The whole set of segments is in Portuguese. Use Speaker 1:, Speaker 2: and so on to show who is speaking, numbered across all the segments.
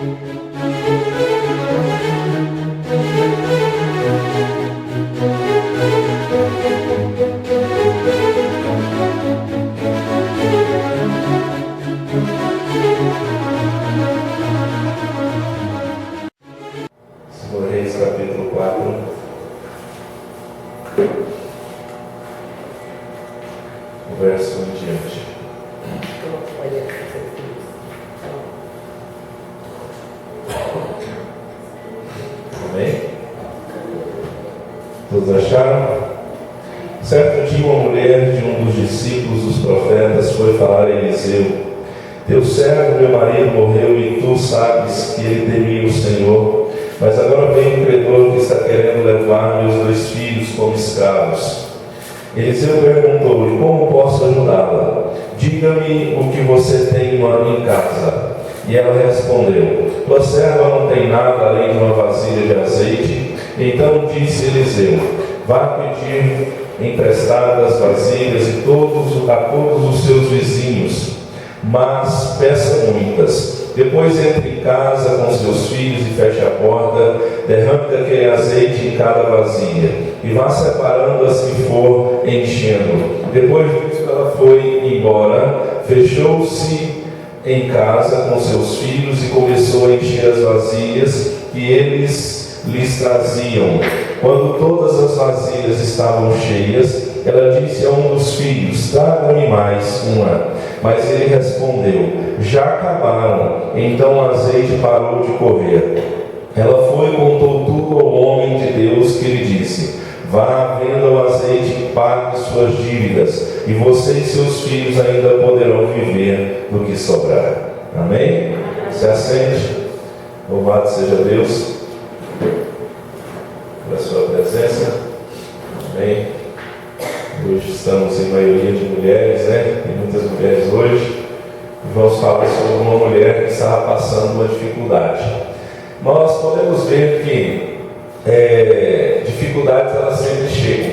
Speaker 1: Reis capítulo 4, verso em diante. Amém? Todos acharam? Certo dia uma mulher de um dos discípulos dos profetas foi falar a Eliseu: teu servo, meu marido, morreu e tu sabes que ele temia o Senhor, mas agora vem um credor que está querendo levar meus 2 filhos como escravos. Eliseu perguntou-lhe: como posso ajudá-la? Diga-me o que você tem em casa. E ela respondeu: tua serva não tem nada além de uma vasilha de azeite. Então disse Eliseu: vá pedir emprestadas vasilhas a todos os seus vizinhos, mas peça muitas. Depois entre em casa com seus filhos e feche a porta, derrame aquele azeite em cada vasilha, e vá separando as que for enchendo. Depois disso ela foi embora, fechou-se em casa com seus filhos e começou a encher as vasilhas que eles lhes traziam. Quando todas as vasilhas estavam cheias, ela disse a um dos filhos: traga-me mais uma. Mas ele respondeu: já acabaram. Então o azeite parou de correr. Ela foi e contou tudo ao homem de Deus, que lhe disse: vá, venda o azeite e pague suas dívidas, e você e seus filhos ainda poderão viver do que sobrar. Amém? Se assente. Louvado seja Deus pela sua presença. Amém. Hoje estamos em maioria de mulheres, né? Tem muitas mulheres hoje. E vamos falar sobre uma mulher que estava passando uma dificuldade. Nós podemos ver que dificuldades elas sempre chegam.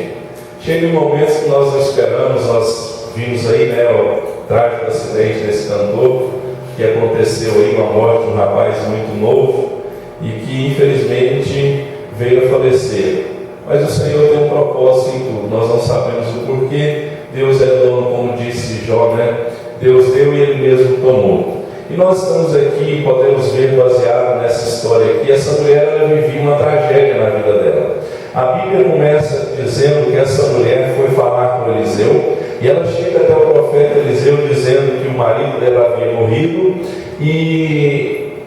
Speaker 1: Chegam em momentos que nós não esperamos. Nós vimos aí, né, o trágico acidente desse cantor que aconteceu aí com a morte de um rapaz muito novo e que infelizmente veio a falecer. Mas o Senhor tem um propósito em tudo. Nós não sabemos o porquê. Deus é dono, como disse Jó, né? Deus deu e Ele mesmo tomou. E nós estamos aqui e podemos ver, baseado nessa história aqui, essa mulher ela vivia uma tragédia na vida dela. A Bíblia começa dizendo que essa mulher foi falar com Eliseu, e ela chega até o profeta Eliseu dizendo que o marido dela havia morrido e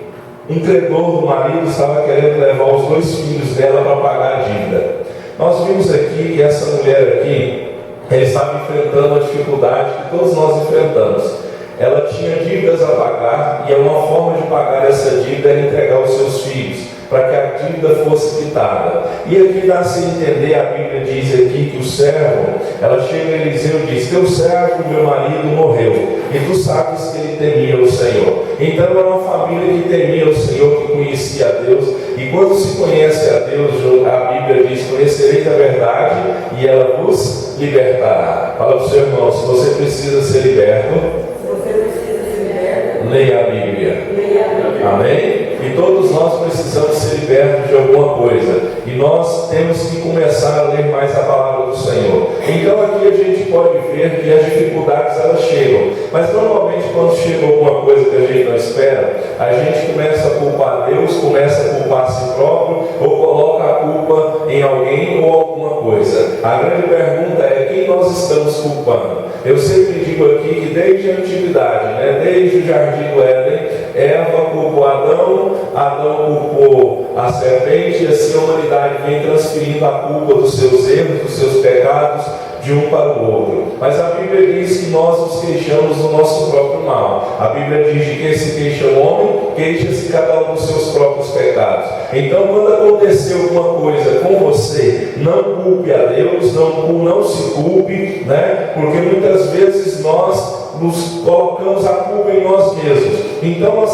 Speaker 1: um credor do marido estava querendo levar os 2 filhos dela para pagar a dívida. Nós vimos aqui que essa mulher aqui, ela estava enfrentando a dificuldade que todos nós enfrentamos. Ela tinha dívidas a pagar, e uma forma de pagar essa dívida era entregar os seus filhos, para que a dívida fosse quitada. E aqui dá-se a entender, a Bíblia diz aqui que o servo, ela chega a Eliseu e diz: teu servo, meu marido, morreu, e tu sabes que ele temia o Senhor. Então era uma família que temia o Senhor, que conhecia a Deus, e quando se conhece a Deus, a Bíblia diz: conhecereis a verdade, e ela vos libertará. Fala para o seu irmão: se você precisa ser liberto, leia a Bíblia. Amém? E todos nós precisamos ser libertos de alguma coisa. E nós temos que começar a ler mais a palavra do Senhor. Então aqui a gente pode ver que as dificuldades elas chegam. Mas normalmente quando chega alguma coisa que a gente não espera, a gente começa a culpar Deus, começa a culpar a si próprio, ou coloca a culpa em alguém ou alguma coisa. A grande pergunta é: quem nós estamos culpando? Eu sempre digo aqui que desde a antiguidade, né, desde o jardim do Éden, Eva culpou Adão, Adão culpou a serpente, e assim a humanidade vem transferindo a culpa dos seus erros, dos seus pecados, de um para o outro. Mas a Bíblia diz que nós nos queixamos do nosso próprio mal. A Bíblia diz que quem se queixa o homem, queixa-se cada um dos seus próprios pecados. Então, quando acontecer alguma coisa com você, não culpe a Deus, não se culpe, né? Porque muitas vezes nós nos colocamos a culpa em nós mesmos. Então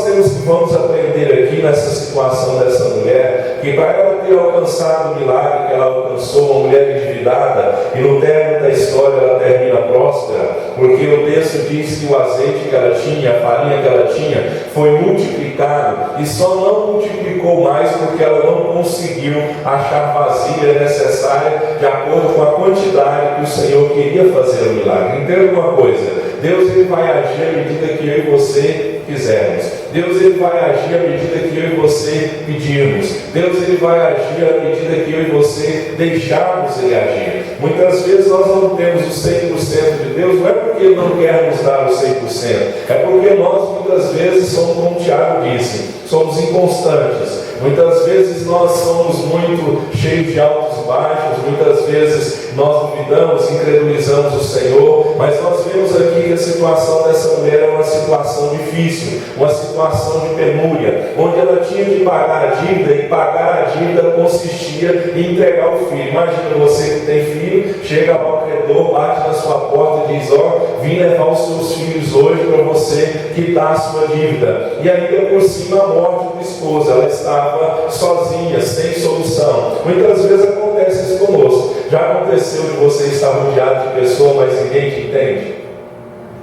Speaker 1: vamos aprender aqui nessa situação dessa mulher, que para ela ter alcançado o milagre que ela alcançou, uma mulher endividada, e no término da história ela termina próspera, porque o texto diz que o azeite que ela tinha, a farinha que ela tinha, foi multiplicado e só não multiplicou mais porque ela não conseguiu achar vasilha necessária de acordo com a quantidade que o Senhor queria fazer o milagre. Entenda uma coisa: Deus ele vai agir à medida que eu e você quisermos. Deus ele vai agir à medida que eu e você pedirmos. Deus ele vai agir à medida que eu e você deixarmos ele agir. Muitas vezes nós não temos o 100% de Deus, não é porque ele não quer nos dar o 100%, é porque nós muitas vezes somos, como o Tiago disse, somos inconstantes. Muitas vezes nós somos muito cheios de altos e baixos, muitas vezes nós duvidamos, incredulizamos o Senhor, mas nós vemos aqui que a situação dessa mulher é uma situação difícil, uma situação de penúria, onde ela tinha de pagar a dívida, e pagar a dívida consistia em entregar o filho. Imagina você que tem filho, chega ao credor, bate na sua porta e diz: ó, vim levar os seus filhos hoje para você quitar a sua dívida. E ainda por cima a morte do esposo, ela estava sozinha, sem solução. Muitas vezes acontece isso conosco. Já aconteceu de você estar rodeado de pessoa, mas ninguém te entende?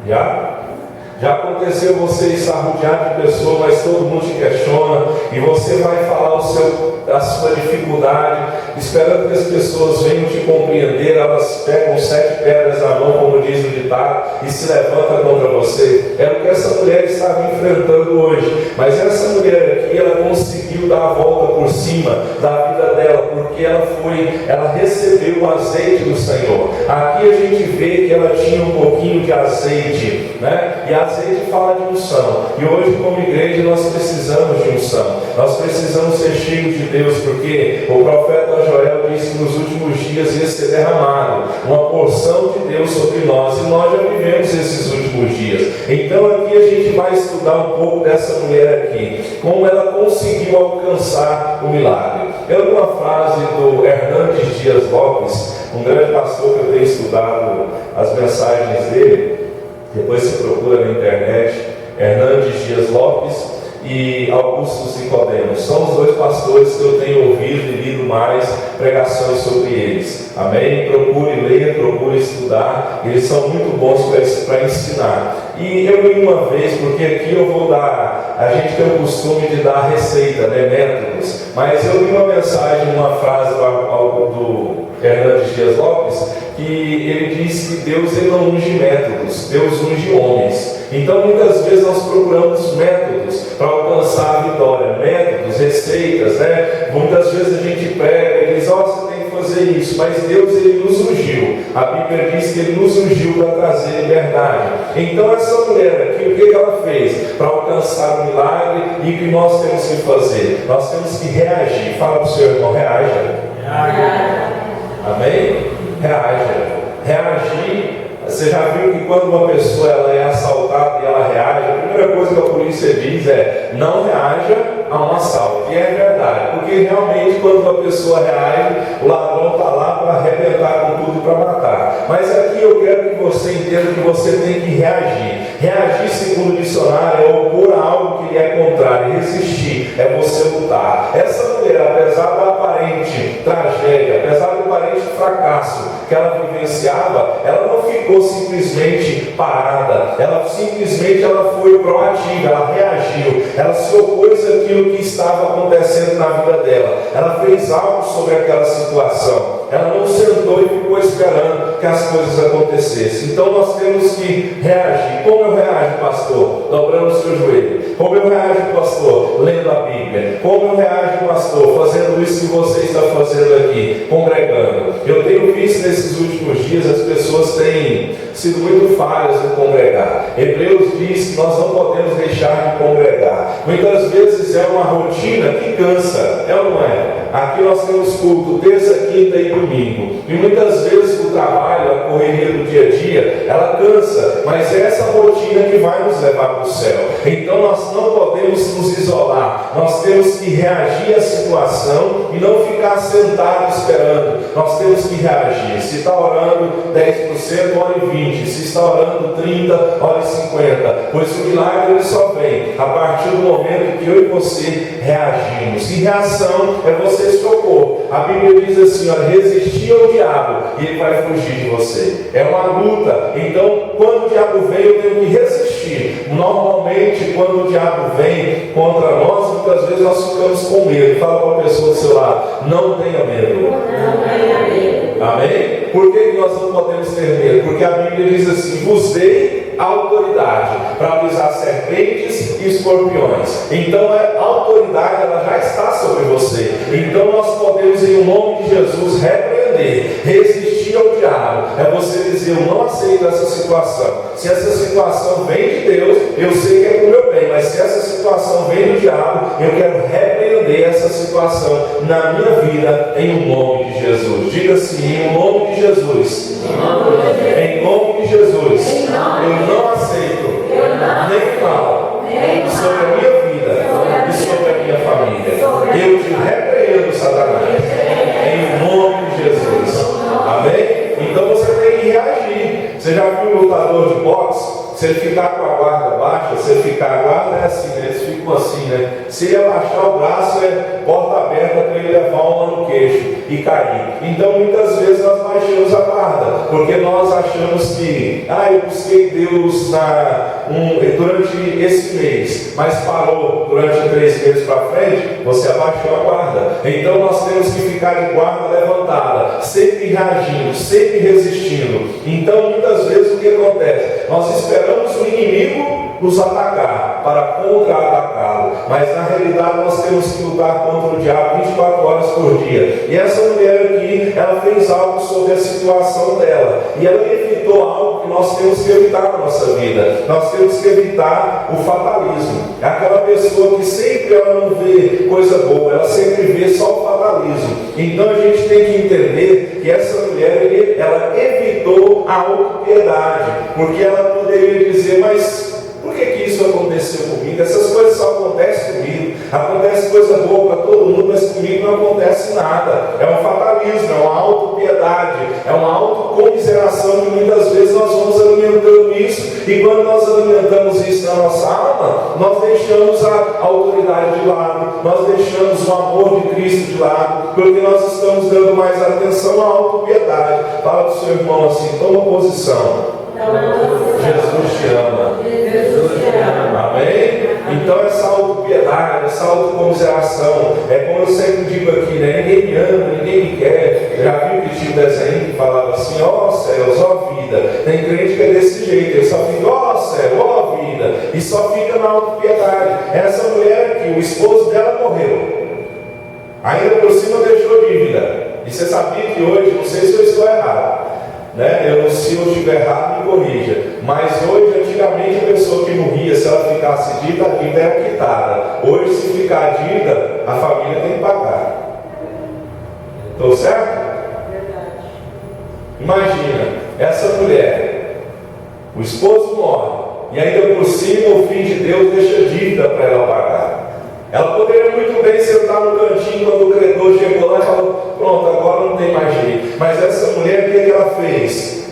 Speaker 1: Já aconteceu você estar rodeado de pessoa, mas todo mundo te questiona, e você vai falar a sua dificuldade, esperando que as pessoas venham te compreender. Elas pegam 7 pedras na mão, como diz o ditado, e se levantam contra você. É o que essa mulher estava enfrentando hoje. Mas essa mulher aqui, ela conseguiu dar a volta por cima da vida dela, porque ela recebeu o azeite do Senhor. Aqui a gente vê que ela tinha um pouquinho de azeite, né? E azeite fala de unção. E hoje, como igreja, nós precisamos de unção. Nós precisamos ser cheios de Deus, porque o profeta Joel disse que nos últimos dias ia ser derramado uma porção de Deus sobre nós, e nós já vivemos esses últimos dias. Então aqui a gente vai estudar um pouco dessa mulher aqui, como ela conseguiu alcançar o milagre. Eu tenho uma frase do Hernandes Dias Lopes, um grande pastor que eu tenho estudado as mensagens dele. Depois você procura na internet, Hernandes Dias Lopes e Augusto Nicodemos. São os 2 pastores que eu tenho ouvido e lido mais pregações sobre eles. Amém? Procure ler, procure estudar. Eles são muito bons para ensinar. E eu li uma vez, porque aqui eu vou dar, a gente tem o costume de dar receita, né, métodos. Mas eu li uma mensagem, uma frase do Hernandes Dias Lopes, que ele diz que Deus ele não unge métodos, Deus unge homens. Então muitas vezes nós procuramos métodos para alcançar a vitória, métodos, receitas, né? Muitas vezes a gente prega e diz: ó, você tem que fazer isso, mas Deus ele nos ungiu. A Bíblia diz que ele nos ungiu para trazer liberdade. Então essa mulher aqui, o que ela fez para alcançar o milagre? E o que nós temos que fazer? Nós temos que reagir. Fala para o seu irmão: reaja. Amém? Reagir. Você já viu que quando uma pessoa ela é assaltada e ela reage, a primeira coisa que a polícia diz é: não reaja a um assalto. E é verdade, porque realmente quando uma pessoa reage, o ladrão está lá para arrebentar com tudo, para matar. Mas aqui eu quero que você entenda que você tem que reagir. Reagir, segundo o dicionário, é opor a algo que lhe é contrário. Resistir é você lutar. Essa mulher, apesar da aparente tragédia, apesar do aparente fracasso que ela vivenciava, ela não ficou simplesmente parada. Ela foi proativa, ela reagiu, ela se opôs àquilo que estava acontecendo na vida dela. Ela fez algo sobre aquela situação. Ela não sentou e ficou esperando que as coisas acontecessem. Então nós temos que reagir. Como eu reajo, pastor? Dobrando o seu joelho. Como eu reajo, pastor? Lendo a Bíblia. Como eu reajo, pastor? Fazendo isso que você está fazendo aqui, congregando. Eu tenho visto nesses últimos dias as pessoas têm sido muito falhas no congregar. Hebreus diz que nós não podemos deixar de congregar. Muitas vezes é uma rotina que cansa, é ou não é? Aqui nós temos culto terça, quinta e domingo. E muitas vezes o trabalho, a correria do dia a dia, ela cansa, mas é essa rotina que vai nos levar para o céu. Então nós não podemos nos isolar. Nós temos que reagir à situação e não ficar sentado esperando. Nós temos que reagir. Se está orando 10%, ore 20%. Se está orando 30%, ore 50%. Pois o milagre ele só vem a partir do momento que eu e você reagimos. E reação é você se opor. A Bíblia diz assim: olha, resistir ao diabo e ele vai fugir de você. É uma luta. Então, quando o diabo vem, eu tenho que resistir. seguinte: normalmente, quando o diabo vem contra nós, muitas vezes nós ficamos com medo. Fala para a pessoa do seu lado: não tenha medo.
Speaker 2: Não tenha medo.
Speaker 1: Amém? Por que nós não podemos ter medo? Porque a Bíblia diz assim: vos dei autoridade para pisar serpentes e escorpiões. Então a autoridade, ela já está sobre você. Então nós podemos, em nome de Jesus, repreender, resistir ao diabo. É você dizer: eu não aceito essa situação. Se essa situação vem de Deus, eu sei que é para o meu bem. Mas se essa situação vem do diabo, eu quero repreender essa situação na minha vida, em nome de Jesus. Diga assim: em nome de Jesus. Em nome de Jesus. Eu não aceito nem mal sobre a minha vida e sobre a minha família. Eu te repreendo, Satanás, em nome de Jesus. Amém? Então você tem que reagir. Você já viu um lutador de boxe? Se ele ficar com a guarda baixa, se ele ficar, a guarda é assim, né? Eles ficam assim, né? Se ele abaixar o braço, é porta aberta para ele levar uma no queixo e cair. Então muitas vezes nós baixamos a guarda, porque nós achamos que, eu busquei Deus durante esse mês, mas parou durante 3 meses para frente, você abaixou a guarda. Então nós temos que ficar de guarda levantada, sempre reagindo, sempre resistindo. Então muitas vezes o que acontece? Nós esperamos o inimigo nos atacar para contra-atacá-lo, mas na realidade nós temos que lutar contra o diabo 24 horas por dia. E essa mulher aqui, ela fez algo sobre a situação dela, e ela evitou algo que nós temos que evitar na nossa vida. Nós temos que evitar o fatalismo. É aquela pessoa que sempre ela não vê coisa boa, ela sempre vê só o fatalismo. Então a gente tem que entender que essa mulher, ela evitou a autopiedade, porque ela poderia dizer: mas por que isso aconteceu comigo? Essas coisas só acontecem comigo. Acontece coisa boa para todo mundo, mas comigo não acontece nada. É um fatalismo, é uma autopiedade, é uma autocomiseração que muitas vezes nós vamos alimentando isso. E quando nós alimentamos isso na nossa alma, nós deixamos a autoridade de lado, nós deixamos o amor de Cristo de lado, porque nós estamos dando mais atenção à autopiedade. Fala para o seu irmão assim: toma posição. Jesus te ama. Amém? Então essa autopiedade, essa autocomiseração, é como eu sempre digo aqui, né? Ninguém me ama, ninguém me quer. Já viu que tinha um desenho que falava assim: ó céus, ó vida. Tem crente que é desse jeito, ele só fica: ó céu, ó vida, e só fica na autopiedade. Essa mulher aqui, o esposo dela morreu, ainda por cima deixou dívida. E você sabia que hoje, não sei se eu estou errado, né? Se eu estiver errado, me corrija. Mas hoje, antigamente, a pessoa que morria, se ela ficasse dívida, a dívida era quitada. Hoje, se ficar dívida, a família tem que pagar. Estou certo? Imagina, essa mulher, o esposo morre, e ainda por cima o filho de Deus deixa dívida para ela pagar. Ela poderia muito bem sentar no cantinho quando o credor chegou lá e falou: pronto, agora não tem mais jeito. Mas essa mulher, o que ela fez?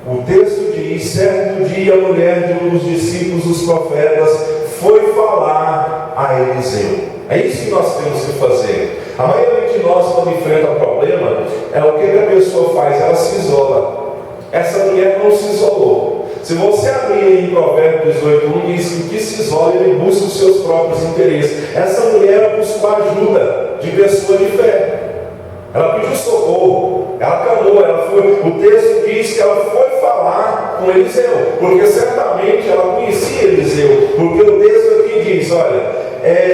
Speaker 1: O texto diz: certo dia a mulher de um dos discípulos dos profetas foi falar a Eliseu. É isso que nós temos que fazer. A maioria de nós, quando enfrenta problema, o que a pessoa faz? Ela se isola. Essa mulher não se isolou. Se você abrir em Provérbios 18:1, diz que o que se isola, ele busca os seus próprios interesses. Essa mulher buscou ajuda de pessoa de fé. Ela pediu socorro, ela clamou, ela foi. O texto diz que ela foi falar com Eliseu, porque certamente ela conhecia Eliseu, porque o texto aqui diz: olha,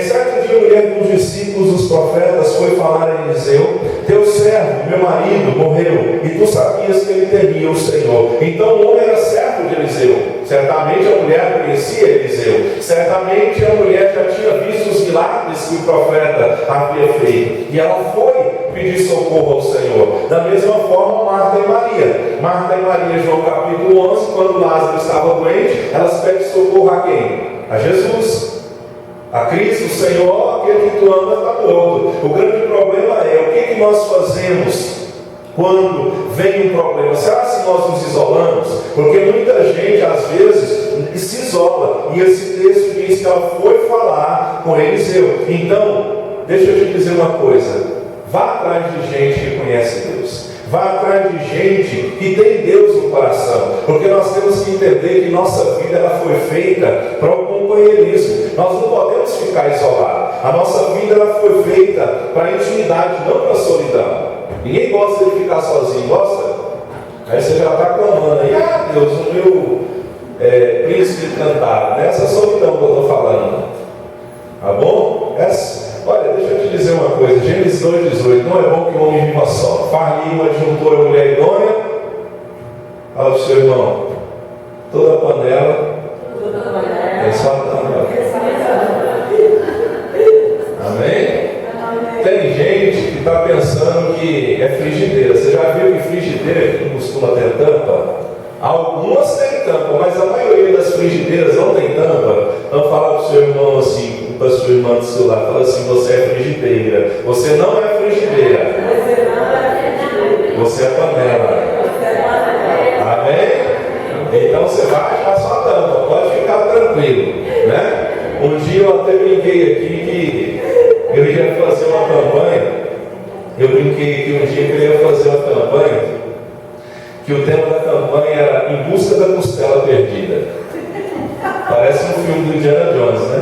Speaker 1: certo dia a mulher dos discípulos dos profetas foi falar a Eliseu: teu servo, meu marido, morreu, e tu sabias que ele temia o Senhor. Então o homem era servo de Eliseu. Certamente a mulher conhecia Eliseu. Certamente a mulher já tinha visto os milagres que o profeta havia feito. E ela foi pedir socorro ao Senhor. Da mesma forma, Marta e Maria. Marta e Maria, João capítulo 11, quando Lázaro estava doente, elas pedem socorro a quem? A Jesus. A Cristo, o Senhor, aquele que tu ama está morto. O grande problema é: o que nós fazemos quando vem um problema? Será que nós nos isolamos? Porque muita gente, às vezes, se isola. E esse texto diz que ela foi falar com Eliseu. Então, deixa eu te dizer uma coisa: vá atrás de gente que conhece Deus. Vá atrás de gente que tem Deus no coração, porque nós temos que entender que nossa vida ela foi feita para o companheirismo. Nós não podemos ficar isolados. A nossa vida ela foi feita para a intimidade, não para a solidão. Ninguém gosta de ficar sozinho, gosta? Aí você já está clamando aí, Deus, o meu príncipe cantado, nessa solidão que eu estou falando. Tá bom? Olha, deixa eu te dizer uma coisa, Gênesis 2,18, não é bom que o homem viva só. Far-lhe uma juntora mulher idônea. Fala para o seu irmão, toda panela é só panela. Amém? Tem gente que está pensando que é frigideira. Você já viu que frigideira que costuma ter tampa? Algumas têm tampa, mas a maioria das frigideiras não tem tampa. Então fala para o seu irmão assim, para a sua irmã do seu lado, fala assim, você é frigideira. Você não é frigideira. Você é panela. Amém? Então você vai achar sua tampa, pode ficar tranquilo, né? Um dia eu até brinquei aqui que eu ia fazer uma campanha. Eu brinquei que um dia que eu ia fazer uma campanha, que o tema da campanha era Em Busca da Costela Perdida. Parece um filme do Indiana Jones, né?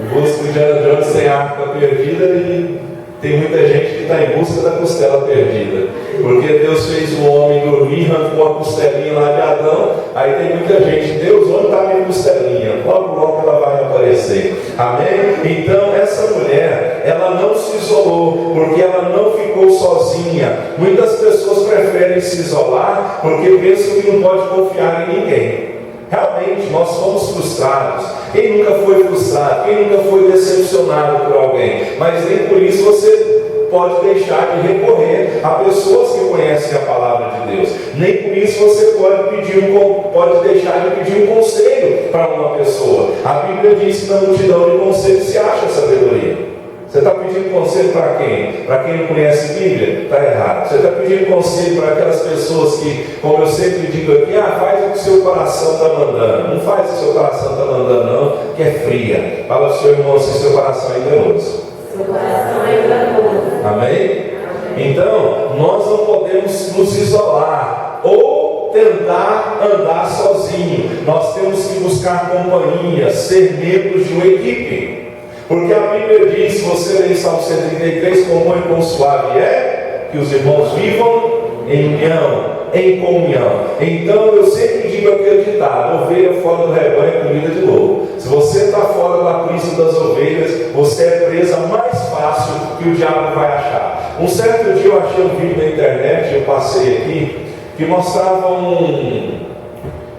Speaker 1: Em busca do Indiana Jones sem a arca perdida, e tem muita gente que está em busca da costela perdida. Porque Deus fez o homem dormir, arrancou a costelinha lá de Adão. Aí tem muita gente, Deus, onde está a minha costelinha? Logo, logo ela vai aparecer. Amém? Então, essa mulher, ela não se isolou, porque ela não ficou sozinha. Muitas pessoas preferem se isolar, porque pensam que não pode confiar em ninguém. Realmente, nós somos frustrados. Quem nunca foi frustrado? Quem nunca foi decepcionado por alguém? Mas nem por isso você pode deixar de recorrer a pessoas que conhecem a palavra de Deus. Nem por isso você pode deixar de pedir um conselho para uma pessoa. A Bíblia diz que na multidão de conselhos se acha sabedoria. Você está pedindo conselho para quem? Para quem não conhece a Bíblia? Está errado. Você está pedindo conselho para aquelas pessoas que, como eu sempre digo aqui, faz o que o seu coração está mandando. Não faz o que o seu coração está mandando, não, que é fria. Fala para o seu irmão se o seu coração é enganoso.
Speaker 2: Seu coração é enganoso.
Speaker 1: Amém? Então, nós não podemos nos isolar ou tentar andar sozinho. Nós temos que buscar companhia, ser membros de uma equipe. Porque a Bíblia diz, se você ler em Salmo 133, quão bom e quão suave é que os irmãos vivam em união, em comunhão. Então eu sempre digo aquele ditado: ovelha fora do rebanho é comida de lobo. Se você está fora do aprisco das ovelhas, você é presa mais fácil que o diabo vai achar. Um certo dia eu achei um vídeo na internet, eu passei aqui, que mostrava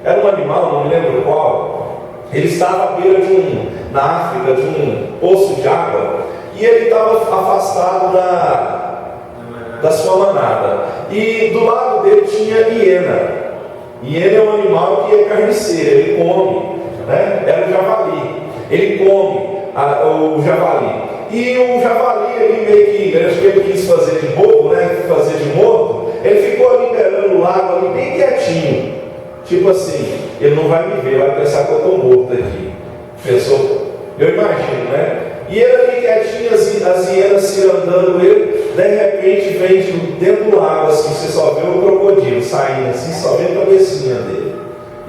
Speaker 1: era um animal, não me lembro qual. Ele estava à beira na África, de um poço de água, e ele estava afastado da sua manada. E do lado dele tinha hiena. Hiena é um animal que é carniceiro, ele come, né? Era o javali. Ele come o javali. E o javali, ele meio que, acho que ele quis fazer de bobo, né? Fazer de morto. Ele ficou ali beirando o lago, ali bem quietinho. Tipo assim, ele não vai me ver, vai pensar que eu estou morto aqui. Pensou? Eu imagino, né? E ele ali quietinho, as hienas cirandando ele, de repente vem de dentro do lago, assim, você só vê o crocodilo saindo assim, só vê a cabecinha dele.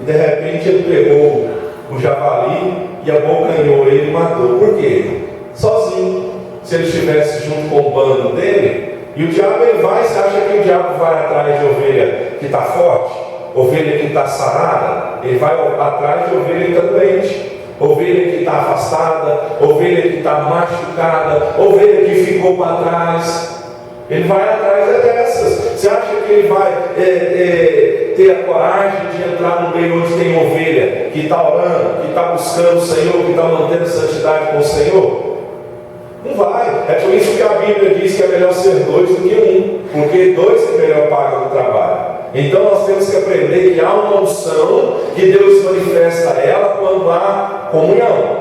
Speaker 1: E de repente ele pegou o javali e abocanhou ele e matou. Por quê? Sozinho. Se ele estivesse junto com o bando dele, e o diabo ele vai, você acha que o diabo vai atrás de ovelha que está forte? Ovelha que está sarada? Ele vai atrás de ovelha que está doente. Ovelha que está afastada, ovelha que está machucada, ovelha que ficou para trás. Ele vai atrás dessas. Você acha que ele vai ter a coragem de entrar no meio onde tem ovelha que está orando, que está buscando o Senhor, que está mantendo santidade com o Senhor? Não vai. É por isso que a Bíblia diz que é melhor ser dois do que um, porque dois é melhor paga do trabalho. Então nós temos que aprender que há uma unção que Deus manifesta ela quando há comunhão.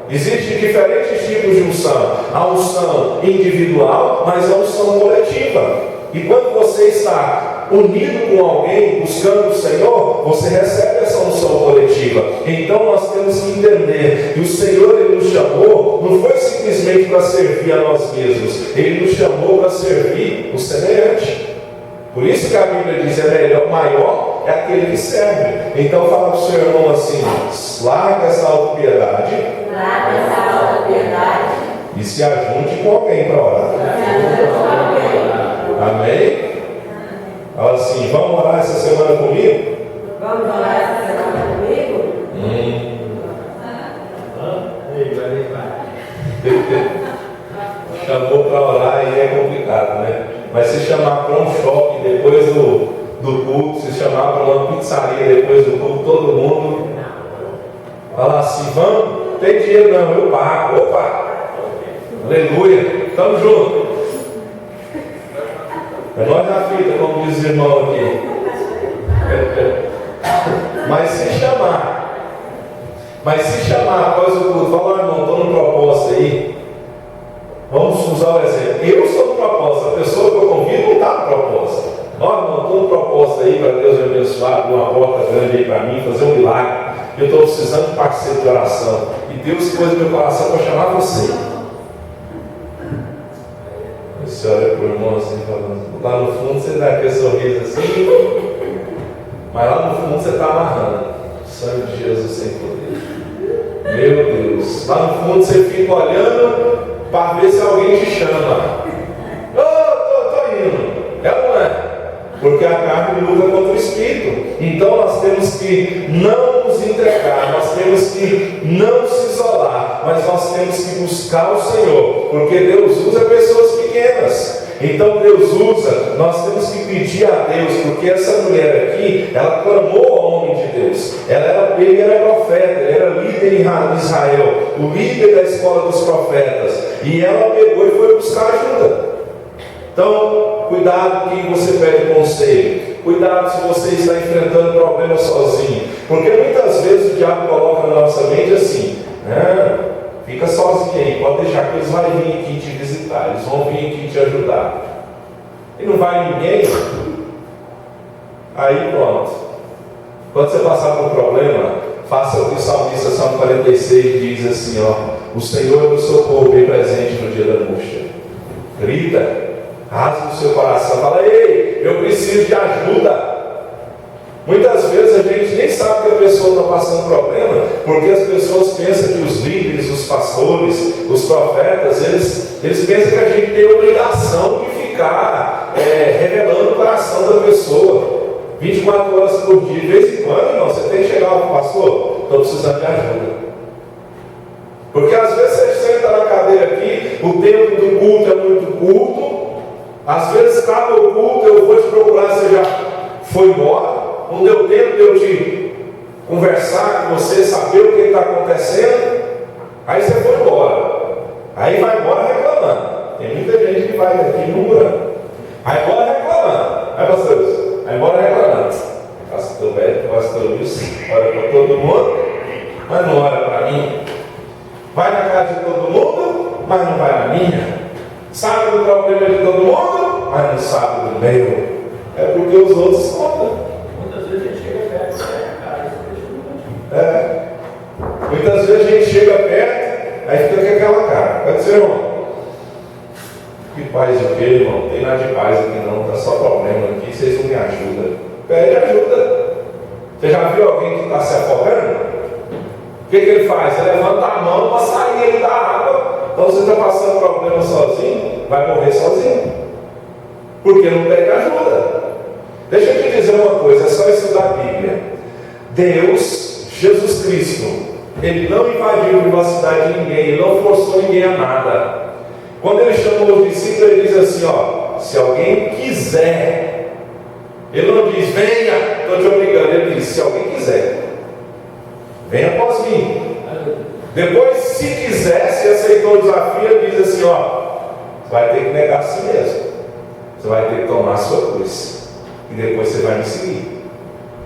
Speaker 1: Existem diferentes tipos de unção. A unção individual, mas a unção coletiva. E quando você está unido com alguém, buscando o Senhor, você recebe essa unção coletiva. Então nós temos que entender que o Senhor, Ele nos chamou, não foi simplesmente para servir a nós mesmos. Ele nos chamou para servir o semelhante. Por isso que a Bíblia diz, é melhor, maior é aquele que serve. Então fala para o seu irmão assim, larga essa autopiedade.
Speaker 2: Larga essa autopiedade.
Speaker 1: E se ajunte com alguém para orar. Amém? Fala assim, vamos orar essa semana comigo?
Speaker 2: Vamos orar essa semana comigo?
Speaker 1: Chamou para orar e é complicado, né? Mas se chamar para um shopping depois do culto, se chamar para uma pizzaria depois do culto, todo mundo fala assim, vamos, tem dinheiro não, eu pago, opa, aleluia, estamos juntos. É nós na fita, como diz o irmão aqui. Mas se chamar após o culto, fala, irmão, estou no propósito aí. Vamos usar o exemplo. Eu sou no propósito, a pessoa que eu convido não está no propósito. Ó, irmão, estou no propósito aí para Deus me abençoar, abrir uma porta grande aí para mim, fazer um milagre. Eu estou precisando de parceiro de oração. E Deus pôs no meu coração para chamar você. Você olha para o irmão assim, falando, lá no fundo você dá aquele sorriso assim, mas lá no fundo você está amarrando. Sangue de Jesus sem poder. Meu Deus. Lá no fundo você fica olhando para ver se alguém te chama. Estou indo. É ou não é? Porque a carne luta contra o Espírito. Então nós temos que não nos entregar, nós temos que não se isolar, mas nós temos que buscar o Senhor, porque Deus usa pessoas pequenas. Então Deus usa, nós temos que pedir a Deus, porque essa mulher aqui, ela clamou ao homem de Deus. Ele era profeta, ele era líder em Israel, o líder da escola dos profetas. E ela pegou e foi buscar ajuda. Então, cuidado quem você pede conselho. Cuidado se você está enfrentando problemas sozinho. Porque muitas vezes o diabo coloca na nossa mente assim, fica sozinho aí, pode deixar que eles vão vir aqui te visitar, eles vão vir aqui te ajudar. E não vai ninguém. Aí pronto. Quando você passar por um problema, faça o que o salmista Salmo 46 diz assim, o Senhor é o socorro bem presente no dia da angústia. Grita, rasga o seu coração, fala, ei, eu preciso de ajuda. Muitas vezes a gente nem sabe que a pessoa está passando problema, porque as pessoas pensam que os líderes, os pastores, os profetas, eles pensam que a gente tem a obrigação de ficar revelando o coração da pessoa 24 horas por dia. De vez em quando, irmão, você tem que chegar ao pastor, estou precisando de ajuda. Porque às vezes você senta na cadeira aqui, o tempo do culto é muito curto, às vezes acaba o culto, eu vou te procurar, você já foi embora. Não deu tempo de eu te conversar com você, saber o que está acontecendo. Aí você foi embora. Aí vai embora reclamando. Tem muita gente que vai aqui murmurando. Vai embora reclamando. Aí pastor, vai embora reclamando. Pastor velho, pastor Wilson, ora para todo mundo, mas não ora para mim. Vai na casa de todo mundo, mas não vai na minha. Sabe do problema de todo mundo, mas não sabe do meu. É porque os outros contam. Muitas vezes a gente chega perto, aí fica com aquela cara. Pode ser, irmão? Que paz o quê, irmão? Não tem nada de paz aqui não, está só problema aqui, vocês não me ajudam. Pede ajuda. Você já viu alguém que está se afogando? O que ele faz? Ele levanta a mão para sair ele da água. Então você está passando problema sozinho, vai morrer sozinho. Porque não pede ajuda. Deixa eu te dizer uma coisa, é só estudar a Bíblia. Deus, Jesus Cristo, Ele não invadiu a privacidade de ninguém, Ele não forçou ninguém a nada. Quando Ele chamou os discípulos, Ele diz assim, se alguém quiser, Ele não diz, venha, estou te obrigando, Ele diz, se alguém quiser, venha após mim. Depois, se quiser, se aceitou o desafio, Ele diz assim, você vai ter que negar a si mesmo, você vai ter que tomar a sua cruz, e depois você vai me seguir.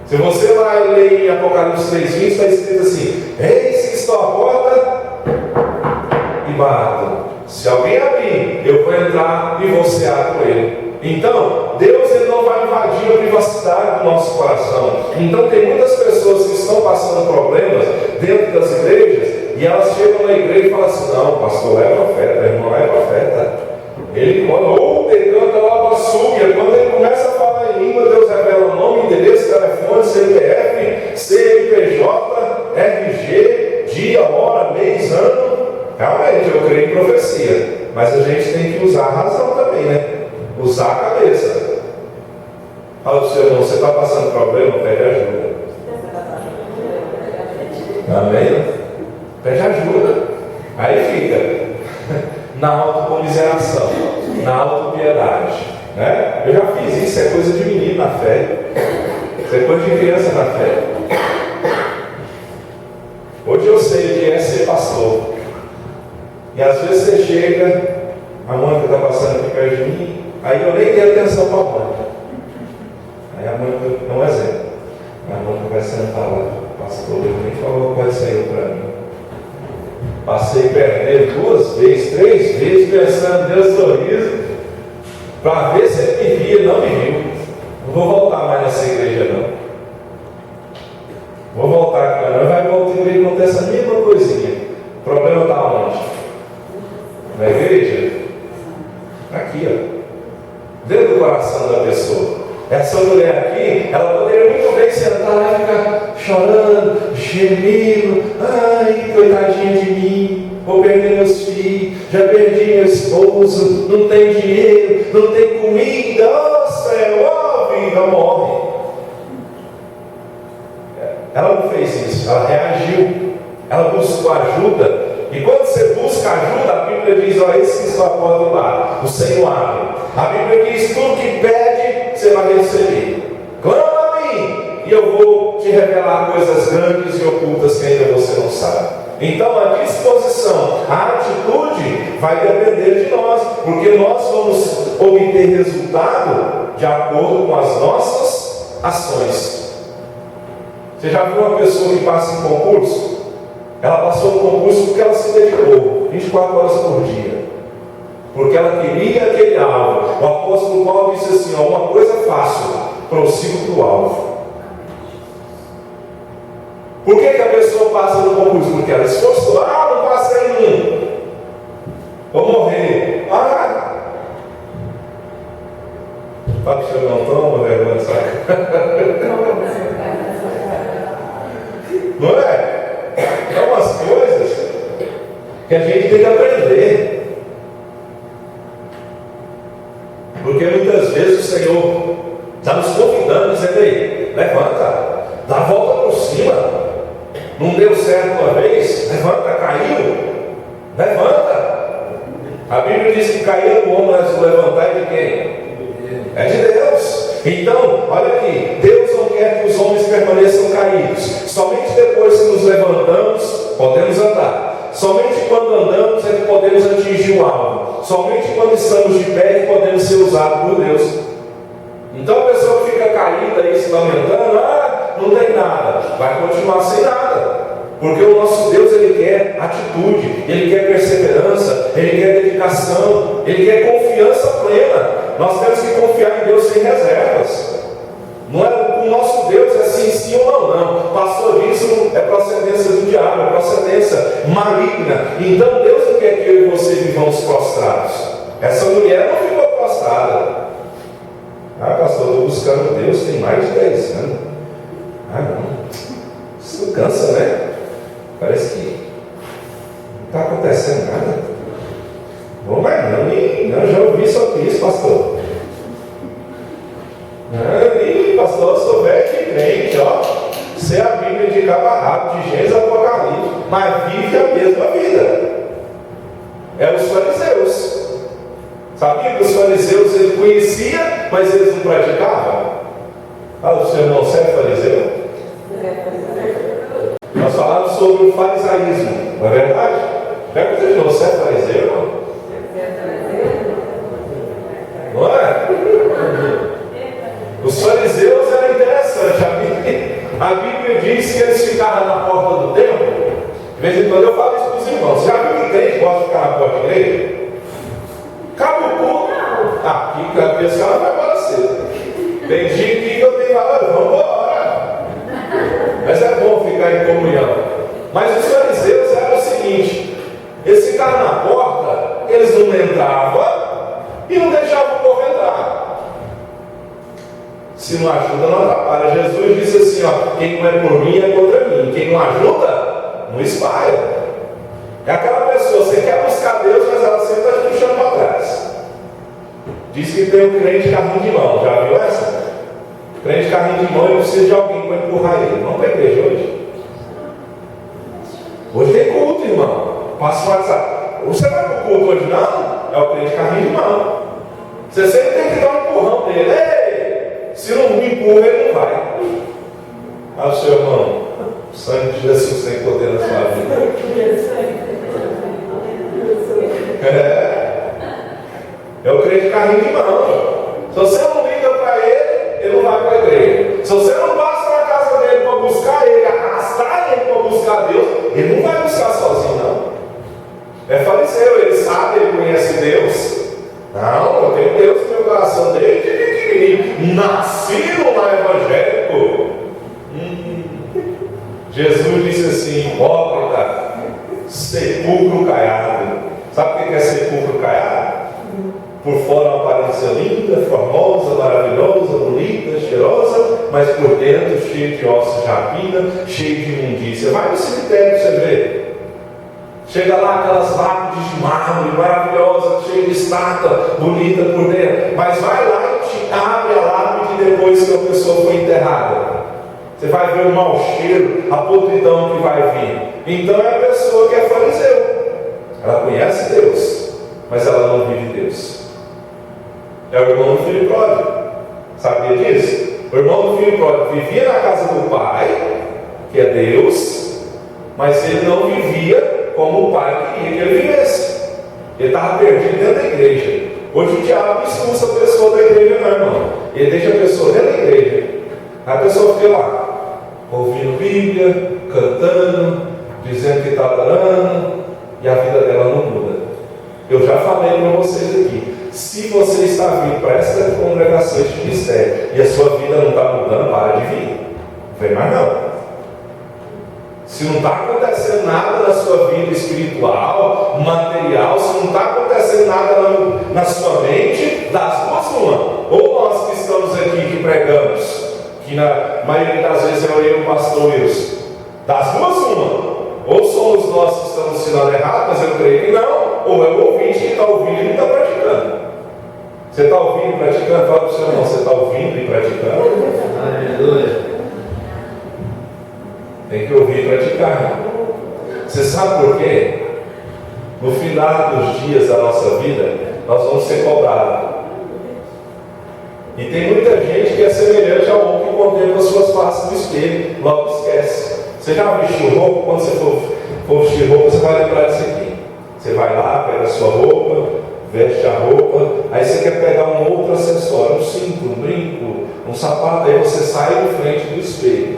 Speaker 1: Se você vai ler em Apocalipse 3:20, está escrito assim, eis que estou à porta e bato. Se alguém abrir, eu vou entrar e vou cear com ele. Então, Deus ele não vai invadir a privacidade do nosso coração. Então, tem muitas pessoas que estão passando problemas dentro das igrejas, e elas chegam na igreja e falam assim, não, o pastor é profeta, irmão é profeta. Ele ou decanta lá para súbia, quando ele começa a falar mas a gente tem que usar a razão também, né? Usar a cabeça. Fala para o seu irmão, você está passando problema? Pede ajuda. Amém? Pede ajuda. Aí fica na autocomiseração, na autopiedade, né? Eu já fiz isso, é coisa de menino na fé. Isso é coisa de criança na fé. Hoje eu sei o que é ser pastor. E às vezes você chega, a Mônica está passando aqui perto de mim, aí eu nem dei atenção para a Mônica. Aí a Mônica é um exemplo. A Mônica vai sentar lá, pastor, ele nem falou qual saiu para mim. Passei perto dele 2 vezes, 3 vezes, pensando, Deus sorriso, para ver se ele me via, não me viu. Não vou voltar mais nessa igreja não. Vou voltar aqui, não vai voltar e acontecer a mesma coisinha. O problema está onde? Na igreja? Aqui, ó. Dentro do coração da pessoa. Essa mulher aqui, ela poderia muito bem sentar lá e ficar chorando, gemendo. Ai, coitadinha de mim, vou perder meus filhos, já perdi meu esposo, não tem dinheiro, não tem comida, ó céu, ó vida, morre. Ela não fez isso, ela reagiu, ela buscou ajuda. E quando você busca ajuda, a Bíblia diz, ó, esse que está à porta do lado, o Senhor abre. A Bíblia diz, tudo que pede, você vai receber. Clama a mim, e eu vou te revelar coisas grandes e ocultas que ainda você não sabe. Então a disposição, a atitude vai depender de nós, porque nós vamos obter resultado de acordo com as nossas ações. Você já viu uma pessoa que passa em concurso? Ela passou no concurso porque ela se dedicou 24 horas por dia. Porque ela queria aquele alvo. O apóstolo Paulo disse assim, ó, uma coisa fácil, prossigo para o alvo. Por que a pessoa passa no concurso? Porque ela esforçou. Ah, não passei em um. Vou morrer. Ah! Fala que eu não tomo vergonha, sabe? Não é? São umas coisas que a gente tem que aprender. Porque muitas vezes o Senhor está nos convidando, dizendo aí, levanta, dá a volta por cima. Não deu certo uma vez? Levanta, caiu. Levanta. A Bíblia diz que cair no ombro antes de levantar é de quem? É de Deus. Então, olha aqui, Deus não quer que os homens permaneçam caídos. Somente depois que nos levantamos, podemos andar. Somente quando andamos é que podemos atingir o alvo. Somente quando estamos de pé é que podemos ser usados por Deus. Então a pessoa que fica caída aí se lamentando, não tem nada, vai continuar sem nada. Porque o nosso Deus, Ele quer atitude, Ele quer perseverança, Ele quer dedicação, Ele quer confiança plena. Nós temos que confiar em Deus sem reservas. Não é, o nosso Deus é sim ou não. Pastor, isso é procedência do diabo, é procedência maligna. Então Deus não quer que eu e você vivamos prostrados. Essa mulher não ficou prostrada. Ah, pastor, estou buscando Deus tem mais de 10 anos. Ah, não. Isso cansa, né? Parece que não está acontecendo nada. Bom, mas não, já ouvi sobre isso, pastor. Pastor, eu sou velho de crente, ó. Sei a Bíblia de cabo a rabo, de Gênesis a Apocalipse, mas vive a mesma vida. É os fariseus. Sabia que os fariseus eles conheciam, mas eles não praticavam? Fala, o seu irmão, você é fariseu? Nós falamos sobre o farisaísmo, não é verdade? Pergunta de novo, você é fariseu, irmão? Não é? Os fariseus eram interessantes. A Bíblia diz que eles ficavam na porta do templo. De vez em quando eu falo isso para os irmãos. Já viu que crente gosta de ficar na porta da igreja? Acaba o culto. Aqui, a pessoa vai embora cedo. Tem dia que eu tenho que falar, vamos embora. Mas é bom ficar em comunhão. Mas os fariseus eram o seguinte: eles ficavam na porta, eles não entravam e não deixavam o povo entrar. Se não ajuda, não atrapalha. Jesus disse assim, ó, quem não é por mim é contra mim. Quem não ajuda, não espalha. É aquela pessoa pessoa, você quer buscar Deus, mas ela sempre está te puxando para trás. Diz que tem um crente carrinho de mão, já viu essa? Crente carrinho de mão, ele precisa de alguém para empurrar ele. Vamos para a igreja hoje? Hoje tem culto, irmão. Passa o WhatsApp. Você vai para o culto hoje não? É o crente carrinho de mão. Você sempre tem que dar um empurrão dele. Ei, se não me empurra, ele não vai. Ah, o seu irmão, o sangue de Jesus tem poder na sua vida. É o crente carrinho de mão. Se você não liga para ele não vai para a igreja. Se você não passa na casa dele para buscar ele, arrastar ele para buscar Deus, ele não vai buscar sozinho, não. É fariseu, ele sabe, ele conhece Deus. Não, eu tenho Deus no meu coração desde pequenininho. Nasci no lar evangélico. Jesus disse assim: hipócrita, sepulcro caiado. Sabe o que é sepulcro caiado? Por fora uma aparência linda, formosa, maravilhosa, bonita, cheirosa, mas por dentro cheio de ossos de rapina, cheio de imundícia. Vai no cemitério para você ver. Chega lá aquelas lápides de mármore maravilhosas, cheio de estátua, bonita por dentro. Mas vai lá e te abre a lápide depois que a pessoa foi enterrada. Você vai ver o mau cheiro, a podridão que vai vir. Então é a pessoa que é fariseu. Ela conhece Deus, mas ela não vive Deus. É o irmão do filho pródigo. Sabia disso? O irmão do filho pródigo vivia na casa do pai, que é Deus, mas ele não vivia como o pai queria que ele vivesse. Ele estava perdido dentro da igreja. Hoje o diabo não expulsa a pessoa da igreja, não, irmão. Ele deixa a pessoa dentro da igreja. A pessoa fica lá, ouvindo Bíblia, cantando, dizendo que está adorando, e a vida dela não muda. Eu já falei para vocês aqui. Se você está vindo para essa congregação, este ministério, e a sua vida não está mudando, para de vir. Não vem mais não. Se não está acontecendo nada na sua vida espiritual, material, se não está acontecendo nada na sua mente, das duas uma. Ou nós que estamos aqui, que pregamos, que na maioria das vezes é eu e o pastor Wilson, das duas uma. Ou somos nós que estamos ensinando errado, mas eu creio que não, ou é o ouvinte que está ouvindo e não está praticando. Você está ouvindo e praticando? Fala para o seu irmão, você está ouvindo e praticando? Aleluia. Tem que ouvir e praticar. Você sabe por quê? No final dos dias da nossa vida, nós vamos ser cobrados. E tem muita gente que é semelhante ao homem que contempla as suas faces no espelho, logo esquece. Você já vestiu roupa? Quando você for vestir roupa, você vai lembrar disso aqui. Você vai lá, pega a sua roupa, veste a roupa, aí você quer pegar um outro acessório, um cinto, um brinco, um sapato, aí você sai de frente do espelho.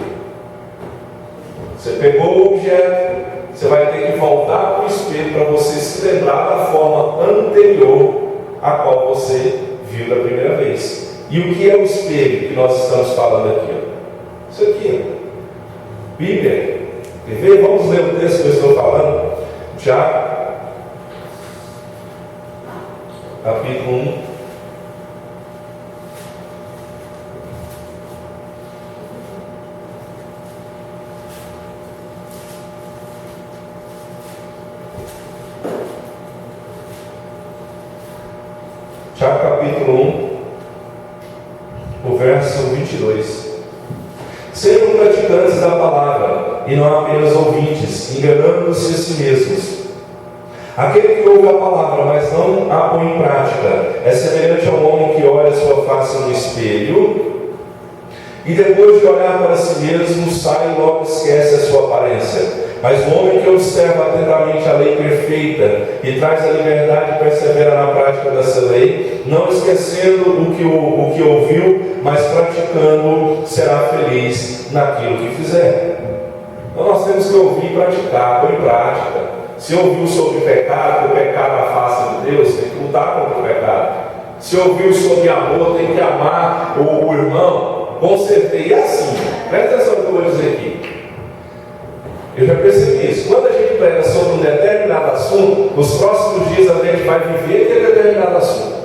Speaker 1: Você pegou o objeto, você vai ter que voltar para o espelho para você se lembrar da forma anterior a qual você viu da primeira vez. E o que é o espelho que nós estamos falando aqui? Ó? Isso aqui, ó. Bíblia. Quer ver? Vamos ler o texto que eu estou falando. Tiago, capítulo 1. Tiago, capítulo 1, o verso 22. Sejam praticantes da palavra, e não apenas ouvintes, enganando-se a si mesmos. Aquele que ouve a palavra, mas não a põe em prática, é semelhante ao homem que olha a sua face no espelho, e depois de olhar para si mesmo, sai e logo esquece a sua aparência. Mas o homem que observa atentamente a lei perfeita e traz a liberdade e persevera na prática dessa lei, não esquecendo o que ouviu, mas praticando, será feliz naquilo que fizer. Então nós temos que ouvir e praticar, pôr em prática. Se ouviu sobre pecado, que o pecado afasta de Deus, tem que lutar contra o pecado. Se ouviu sobre amor, tem que amar o irmão, com certeza. E assim, presta atenção no que eu vou dizer aqui. Eu já percebi isso. Quando a gente prega sobre um determinado assunto, nos próximos dias a gente vai viver aquele determinado assunto.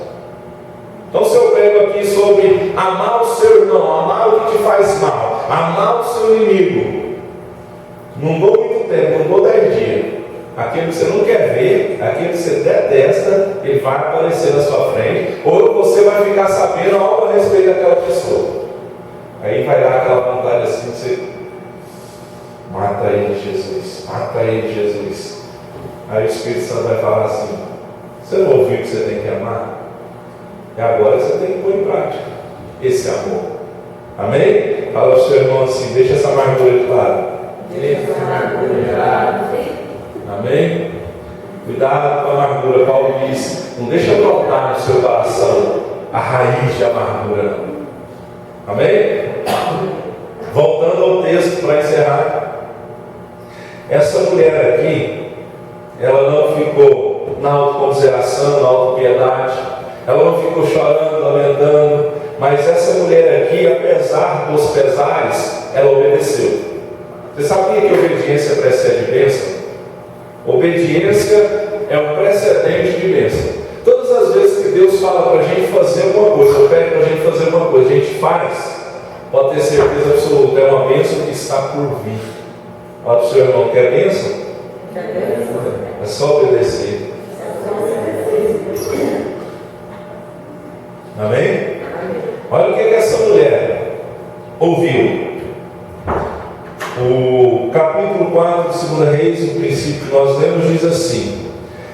Speaker 1: Então, se eu prego aqui sobre amar o seu irmão, amar o que te faz mal, amar o seu inimigo, não dou muito tempo, não dou 10 dias. Aquilo que você não quer ver, aquilo que você detesta, ele vai aparecer na sua frente, ou você vai ficar sabendo algo a respeito daquela pessoa. Aí vai dar aquela vontade assim, você mata ele, Jesus, mata ele, Jesus. Aí o Espírito Santo vai falar assim: você não ouviu que você tem que amar? E agora você tem que pôr em prática esse amor. Amém? Fala para o seu irmão assim: deixa essa amargura de lado. Amém? Cuidado com a amargura. Paulo diz: não deixa brotar no seu coração a raiz de amargura, não. Amém? Voltando ao texto para encerrar. Essa mulher aqui, ela não ficou na autocomiseração, na autopiedade, ela não ficou chorando, lamentando, mas essa mulher aqui, apesar dos pesares, ela obedeceu. Você sabia que obediência precede bênção? Obediência é um precedente de bênção. Todas as vezes que Deus fala para a gente fazer alguma coisa, ou pede para a gente fazer alguma coisa, a gente faz, pode ter certeza absoluta, é uma bênção que está por vir. Fala para o seu irmão: quer bênção? É só obedecer. Amém? Olha o que essa mulher ouviu. O capítulo 4 de 2 Reis, o princípio que nós lemos, diz assim: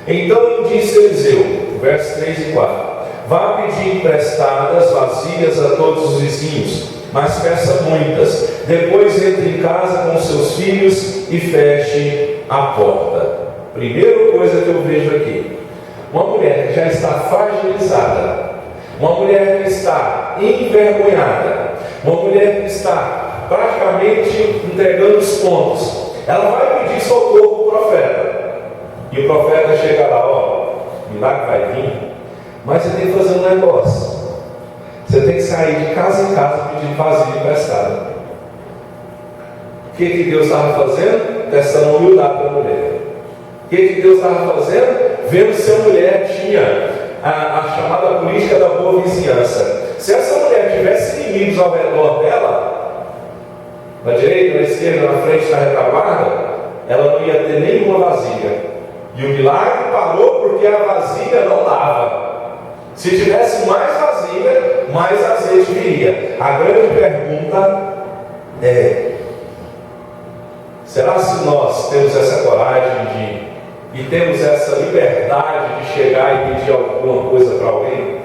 Speaker 1: então disse Eliseu, versos 3 e 4: vá pedir emprestadas vasilhas a todos os vizinhos, mas peça muitas. Depois entre em casa com seus filhos e feche a porta. Primeira coisa que eu vejo aqui: uma mulher que já está fragilizada, uma mulher que está envergonhada, uma mulher que está praticamente entregando os pontos. Ela vai pedir socorro para o profeta, e o profeta chega lá: ó, milagre vai vir, mas você tem que fazer um negócio. Você tem que sair de casa em casa pedindo vasilha emprestada. O que Deus estava fazendo? Testando a humildade da mulher. O que Deus estava fazendo? Vendo se a mulher tinha a chamada política da boa vizinhança. Se essa mulher tivesse inimigos ao redor dela, na direita, na esquerda, na frente, na retaguarda, ela não ia ter nenhuma vasilha. E o milagre parou porque a vasilha não dava. Se tivesse mais vasilha, mais azeite viria. A grande pergunta é: será se nós temos essa coragem e temos essa liberdade de chegar e pedir alguma coisa para alguém?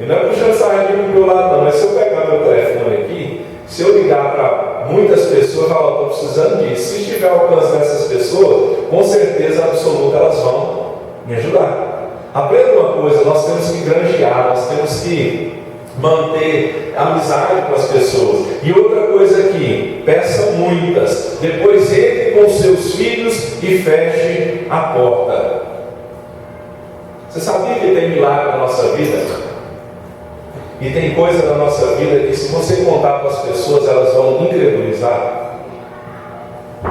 Speaker 1: E não é puxando sardinha do meu lado, não, mas se eu pegar meu telefone aqui, se eu ligar para muitas pessoas, eu estou precisando disso. Se estiver ao alcance dessas pessoas, com certeza absoluta elas vão me ajudar. Aprenda uma coisa: nós temos que granjear, nós temos que manter amizade com as pessoas. E outra coisa aqui: peça muitas, depois entre com seus filhos e feche a porta. Você sabia que tem milagre na nossa vida? E tem coisa na nossa vida que, se você contar para as pessoas, elas vão incredulizar.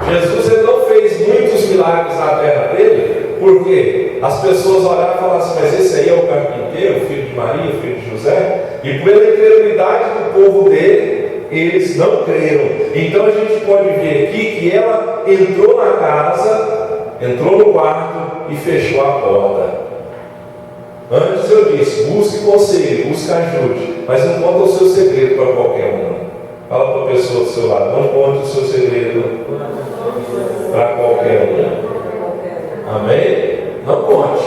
Speaker 1: Jesus, ele não fez muitos milagres na terra dele, porque as pessoas olharam e falaram assim: mas esse aí é o carpinteiro, filho de Maria, filho de José. E pela incredulidade do povo dele, eles não creram. Então a gente pode ver aqui que ela entrou na casa, entrou no quarto e fechou a porta. Antes eu disse: busque conselho, busque ajude, mas não conta o seu segredo para qualquer um. Fala para a pessoa do seu lado: não conte o seu segredo para qualquer um. Amém? Não conte,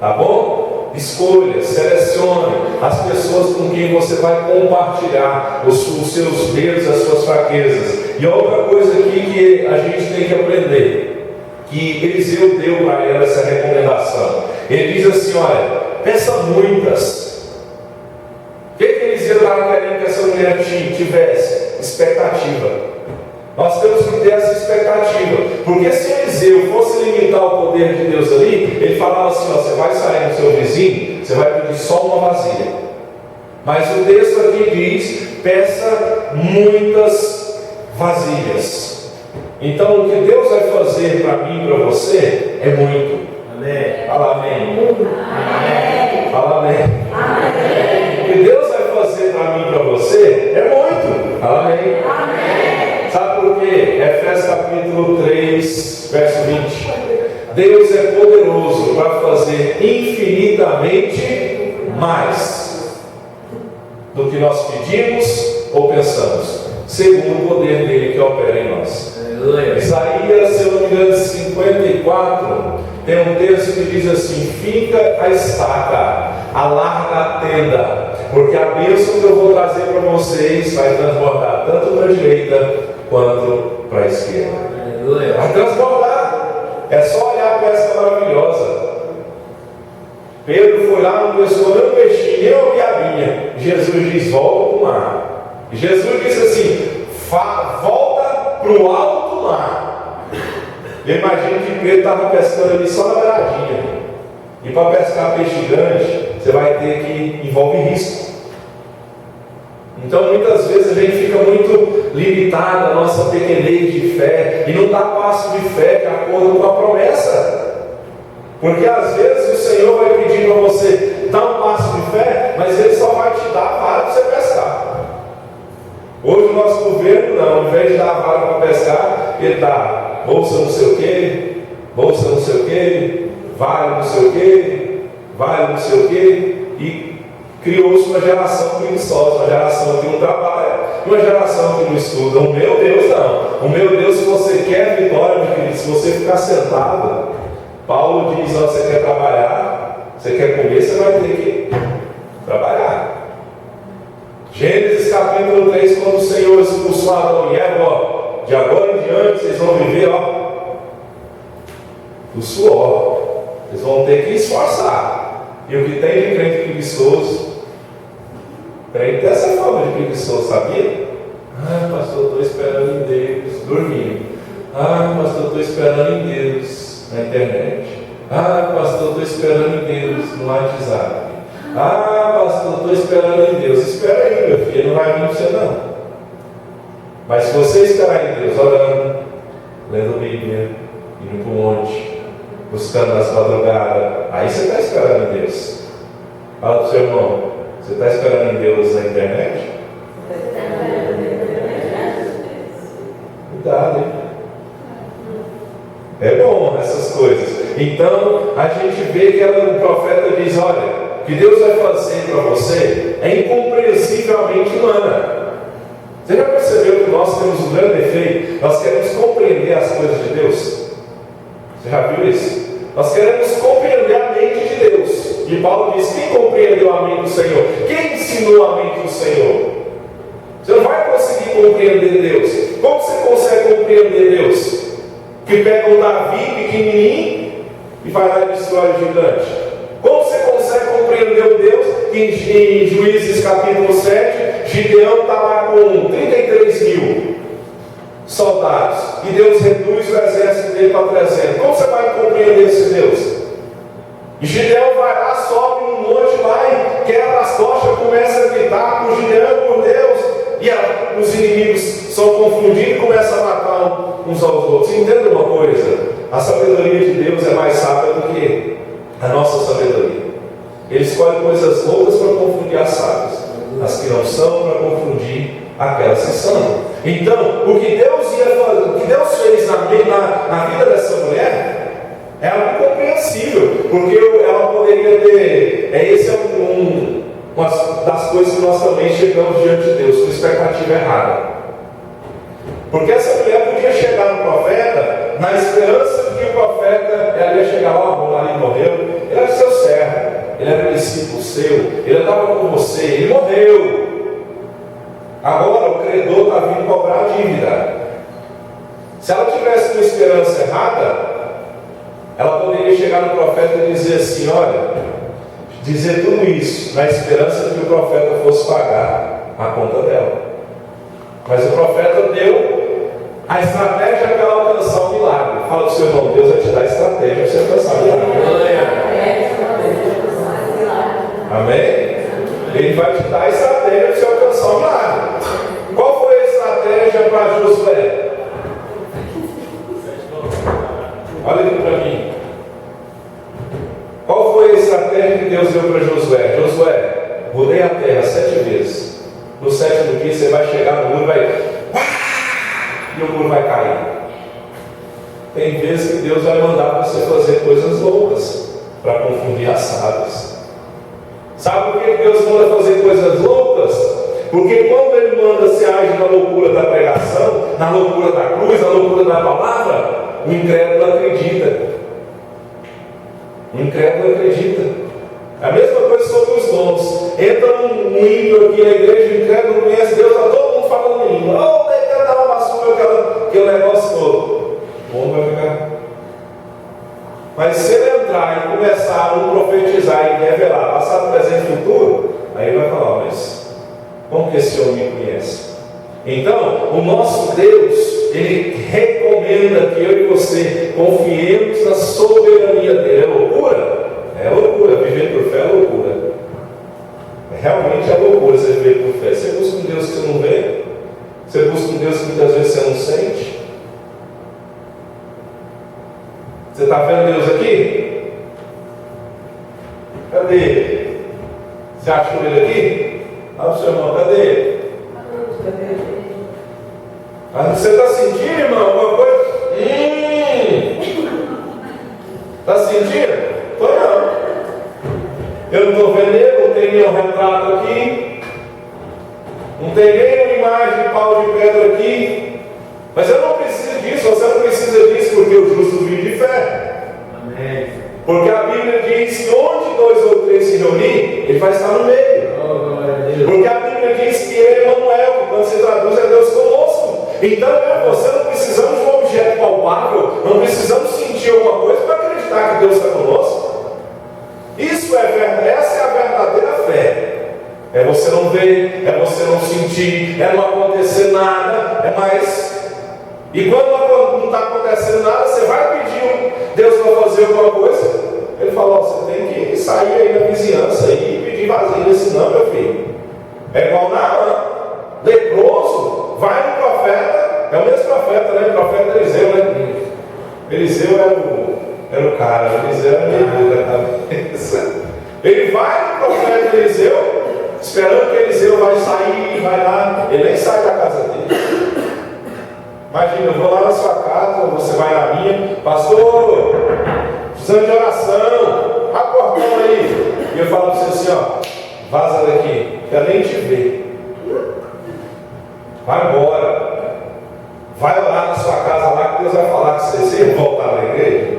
Speaker 1: tá bom? Escolha, selecione as pessoas com quem você vai compartilhar os seus medos, as suas fraquezas. E outra coisa aqui que a gente tem que aprender, que Eliseu deu para ela essa recomendação. Ele diz assim: olha, peça muitas. O que Eliseu estava querendo que essa mulher tivesse? Expectativa. Nós temos que ter essa expectativa, porque se Eliseu fosse limitar o poder de Deus ali, ele falava assim: ó, você vai sair no seu vizinho, você vai pedir só uma vasilha. Mas o texto aqui diz: peça muitas vasilhas. Então o que Deus vai fazer para mim e para você é muito. Amém. Fala amém. Amém. Fala amém. Amém. O que Deus vai fazer para mim e para você é muito. Fala amém. Amém. Sabe por quê? Efésios capítulo 3, verso 20. mais do que nós pedimos ou pensamos, segundo o poder dele que opera em nós.
Speaker 3: Aleluia.
Speaker 1: Isaías, se eu não me engano, 54, tem um texto que diz assim: fica a estaca, alarga a tenda, porque a bênção que eu vou trazer para vocês vai transbordar tanto para a direita quanto para a esquerda.
Speaker 3: Aleluia.
Speaker 1: Vai transbordar. É só olhar para essa maravilhosa. Pedro foi lá, não pescou nem um peixinho, nem uma piabinha. Jesus diz: volta para o mar. E Jesus disse assim: volta para o alto mar. Eu imagino que Pedro estava pescando ali só na beiradinha. E para pescar peixe grande, você vai ter que envolve risco. Então muitas vezes a gente fica muito limitado à nossa pequenez de fé e não dá passo de fé de acordo com a promessa. Porque às vezes o Senhor vai pedir para você dar um passo de fé, mas Ele só vai te dar a vara para você pescar. Hoje o nosso governo não, ao invés de dar a vara para pescar, ele dá bolsa não sei o que, bolsa não sei o que, vale não sei o que, vale não sei o que, e criou-se uma geração preguiçosa, uma geração que não trabalha, uma geração que não estuda. O meu Deus não. O meu Deus, se você quer vitória, meu querido, se você ficar sentado, Paulo diz: ó, você quer trabalhar, você quer comer, você vai ter que trabalhar. Gênesis capítulo 3, quando o Senhor expulsou Adão e Eva, ó, de agora em diante vocês vão viver, ó, do suor. Vocês vão ter que esforçar. E o que tem de crente preguiçoso, crente dessa forma de preguiçoso, sabia? Ah, pastor, estou esperando em Deus, dormindo. Ah, pastor, estou esperando em Deus na internet. Ah, pastor, estou esperando em Deus no WhatsApp. Ah, pastor, estou esperando em Deus. Espera aí, meu filho, não vai vir você não. Mas se você esperar em Deus, orando, lendo Bíblia, indo para o monte, buscando nas madrugadas, aí você está esperando em Deus. Fala para o seu irmão: você está esperando em Deus na internet? Cuidado, hein? É bom essas coisas. Então a gente vê que o profeta diz: olha, o que Deus vai fazer para você é incompreensivelmente humana. Você já percebeu que nós temos um grande defeito? Nós queremos compreender as coisas de Deus. Você já viu isso? Nós queremos compreender a mente de Deus. E Paulo diz: quem compreendeu a mente do Senhor? Quem ensinou a mente do Senhor? Você não vai conseguir compreender Deus. Como você consegue compreender Deus? Que pega um Davi pequenininho e vai lá e destrói o gigante. Como você consegue compreender o Deus que em Juízes capítulo 7, Gideão está lá com 33 mil soldados e Deus reduz o exército dele para 300? Como você vai compreender esse Deus? E Gideão vai lá, sobe num monte lá e quebra as tochas, começa a gritar por Gideão, por Deus, e os inimigos são confundidos e começam a matar uns aos outros. Entenda uma coisa: a sabedoria de Deus é mais sábia do que a nossa sabedoria. Ele escolhe coisas loucas para confundir as sábias, as que não são para confundir aquelas que são. Então, o que Deus ia fazer, o que Deus fez na vida dessa mulher é algo incompreensível, porque ela poderia ter. Esse é uma das coisas que nós também chegamos diante de Deus, com expectativa errada. Porque essa mulher podia chegar no profeta na esperança de que o profeta, ela ia chegar lá: o marido morreu, ele era seu servo, ele era discípulo seu, ele andava com você, ele morreu. Agora o credor está vindo cobrar a dívida. Se ela tivesse uma esperança errada, ela poderia chegar no profeta e dizer assim: olha, dizer tudo isso na esperança de que o profeta fosse pagar a conta dela. Mas o profeta deu a estratégia para ela alcançar o milagre. Fala para o seu irmão: Deus vai te dar a estratégia para você alcançar o milagre. Amém? Ele vai te dar a estratégia para você alcançar o milagre. Qual foi a estratégia para Josué? Olha aqui para mim. Qual foi a estratégia que Deus deu para Josué? Josué, rodeia a terra 7 vezes. No 7º dia você vai chegar no muro e vai... e o muro vai cair. Tem vezes que Deus vai mandar você fazer coisas loucas para confundir as sábias. Sabe por Deus manda fazer coisas loucas? Porque quando Ele manda se age na loucura da pregação, na loucura da cruz, na loucura da palavra, o incrédulo acredita. O incrédulo acredita. A mesma coisa sobre os dons. Entra um ímpio aqui na igreja, o incrédulo não conhece Deus, está todo mundo falando em língua. Oh, tem que dar uma basura, aquele negócio todo. O homem vai ficar. Mas se ele entrar e começar a profetizar e revelar passado, presente e futuro, aí ele vai falar, mas como que esse homem me conhece? Então, o nosso Deus, Ele recomenda que eu e você confiemos na soberania dEle. É loucura? É loucura. Viver por fé é loucura. Realmente é loucura você viver por fé. Você busca um Deus que você não vê? Você busca um Deus que muitas vezes você não sente? Você está vendo Deus aqui? Cadê Ele? Você achou Ele aqui? Olha o seu irmão, cadê Ele? Você está sentindo, irmão, alguma coisa? Está sentindo? Estou não. Eu não estou vendo Ele, não tem nenhum retrato aqui. Não tem nenhuma imagem de pau de pedra aqui. Mas eu não preciso disso, você não precisa disso, porque o justo vive de fé. Amém. Porque a Bíblia diz que onde 2 ou 3 se reunirem, Ele vai estar no meio. Porque a Bíblia diz que Ele é Emanuel, que quando se traduz é Deus conosco. Então eu e você não precisamos de um objeto palpável, não precisamos sentir alguma coisa para acreditar que Deus está conosco. Isso é verdade, essa é a verdadeira fé. É você não ver, é você não sentir, é não acontecer nada, é mais. E quando não está acontecendo nada, você vai pedir Deus para fazer alguma coisa. Ele fala, você tem que sair aí na vizinhança e pedir vasilha, senão, meu filho. É igual Naamã, leproso, vai no profeta, é o mesmo profeta, né? O profeta Eliseu, né? Eliseu era o cara, Eliseu era meio da cabeça. Ele vai no profeta Eliseu, esperando que Eliseu vai sair, vai lá, ele nem sai da casa dele. Imagina, eu vou lá na sua casa, você vai na minha, pastor, precisando de oração, acordando aí. E eu falo para você assim, ó, vaza daqui, quero nem te ver. Vai embora. Vai orar na sua casa lá que Deus vai falar com você. Você ia voltar na igreja?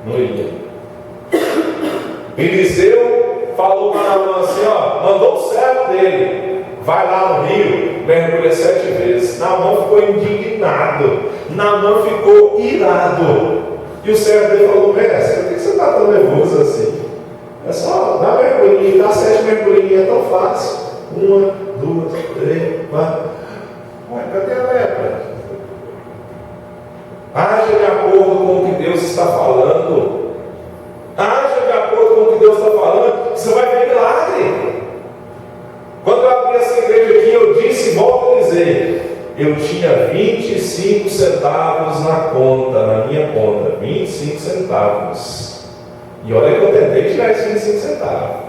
Speaker 1: Não ia. Eliseu falou para Naamã assim, ó, mandou o servo dele. Vai lá no rio, mergulha 7 vezes. Naamã ficou indignado. Naamã ficou irado. E o servo dele falou, mestre, por que você está tão nervoso assim? É só dar mergulhinho, dar 7 mergulhinhos, é tão fácil. 1, 2, 3, 4. Ué, cadê a lepra? Haja de acordo com o que Deus está falando. Haja de acordo com o que Deus está falando. Você vai ver milagre. Quando eu abri essa igreja aqui, eu disse, volto a dizer, eu tinha 25 centavos na conta, na minha conta, 25 centavos. E olha que eu tentei tirar esses 25 centavos.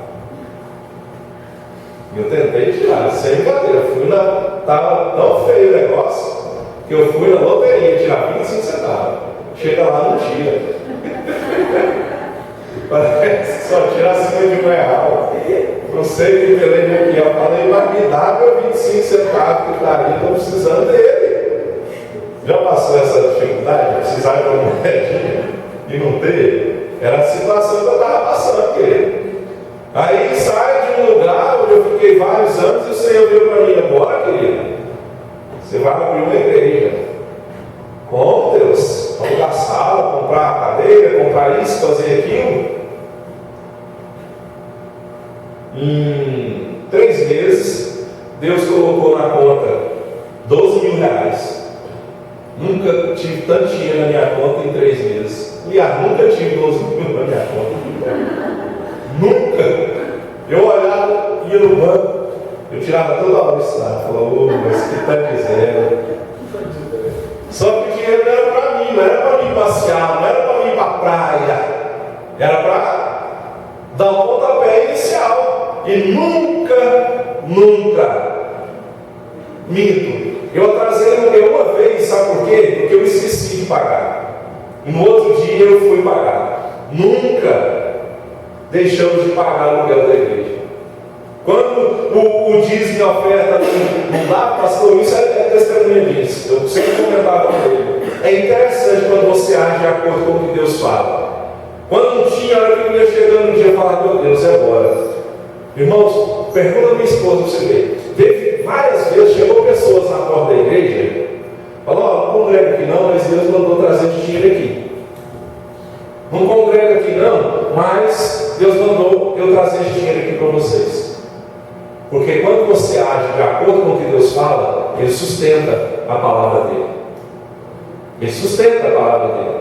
Speaker 1: Eu tentei tirar, sem brincadeira. Estava tão feio o negócio, que eu fui na loteria tirar 25 centavos. Chega lá, não tira. Parece que só tira acima de R$1. Não sei que pelei aqui, eu falei, mas me dá meu 25 centavos que está ali, estou precisando dele. Já passou essa dificuldade de precisar de uma moedinha e não ter? Era a situação que eu estava passando, querido. Aí sai de um lugar onde eu fiquei vários anos e o Senhor deu para mim, agora, querido, você vai abrir uma igreja. Como, Deus? Alugar sala, comprar a cadeira, comprar isso, fazer aquilo. Em 3 meses, Deus colocou na conta R$12.000. Nunca tive tanto dinheiro na minha conta em 3 meses. Aliás, nunca tive 12 mil na minha conta. Nunca. Eu olhava, ia no banco, eu tirava toda hora o estado. Falava, mas que está dizendo? Só que o dinheiro não era para mim, não era para mim passear, não era para mim ir para a praia. Era para dar o pontapé inicial. E nunca, minto. Eu atrasei uma vez, sabe por quê? Porque eu esqueci de pagar. E no outro dia eu fui pagar. Nunca. deixamos de pagar o aluguel da igreja. Quando o dízimo e a oferta não dá, pastor, isso é testemunha disso. Eu sempre comentava com ele. É interessante quando você age de acordo com o que Deus fala. Quando não tinha, a hora que eu ia chegando um dia e falar, meu Deus, é agora. Irmãos, pergunta a minha esposa para você ver. Teve várias vezes, chegou pessoas na porta da igreja, falou, não congrega aqui não, mas Deus mandou trazer dinheiro aqui. Não congrega aqui não, mas Deus mandou eu trazer dinheiro aqui para vocês. Porque quando você age de acordo com o que Deus fala, Ele sustenta a palavra dele. Ele sustenta a palavra dele.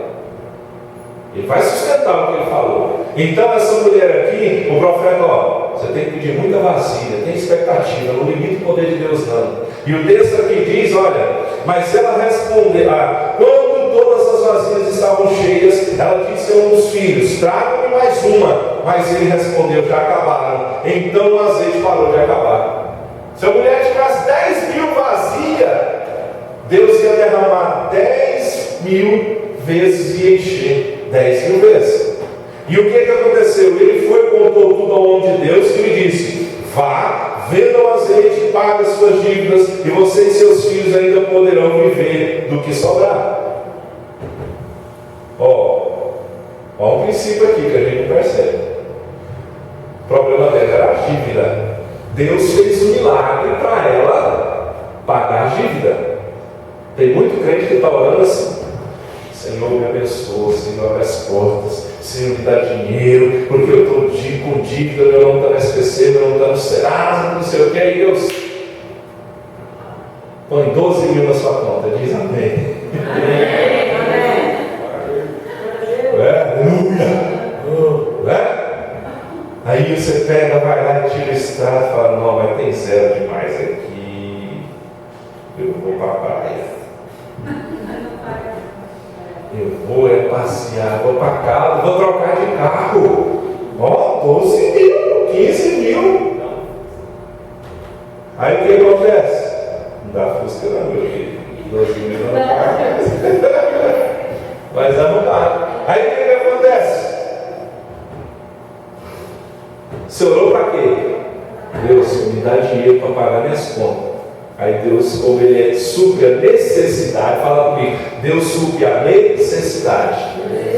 Speaker 1: Ele vai sustentar o que ele falou. Então essa mulher aqui, o profeta, você tem que pedir muita vasilha, tem expectativa, não limita o poder de Deus não. E o texto aqui diz, olha, mas ela responderá, quando todas as vasilhas estavam cheias, ela disse a um dos filhos, traga-me mais uma. Mas ele respondeu, já acabaram. Então o azeite parou de acabar. Se a mulher tivesse 10.000 vasilhas, Deus ia derramar 10.000 vezes e encher 10.000 vezes. E o que aconteceu? Ele foi, contou tudo ao homem de Deus e lhe disse, vá, venda o azeite, paga as suas dívidas, e você e seus filhos ainda poderão viver do que sobrar. Ó um princípio aqui que a gente não percebe. O problema dela era a dívida. Deus fez um milagre para ela pagar a dívida. Tem muito crente que está orando assim, Senhor me abençoa, Senhor abre as portas, Senhor me dá dinheiro, porque eu estou com dívida, meu nome está no SPC, meu nome está no Serasa, não sei o que, aí Deus põe 12.000 na sua conta, diz amém.
Speaker 2: Amém.
Speaker 1: Aleluia. Aí você pega, vai lá e tira o extrato e fala, não, mas tem zero demais aqui, eu vou para a praia. Eu vou passear, vou para casa, vou trocar de carro. 12.000, 15.000. Aí o que acontece? Não dá Fusca não, meu filho. 12.000 não paga. Mas não dá. Aí o que acontece? Você orou para quê? Deus, me dá dinheiro para pagar minhas contas. Aí Deus, como Ele supre a necessidade, fala comigo, Deus supre a necessidade.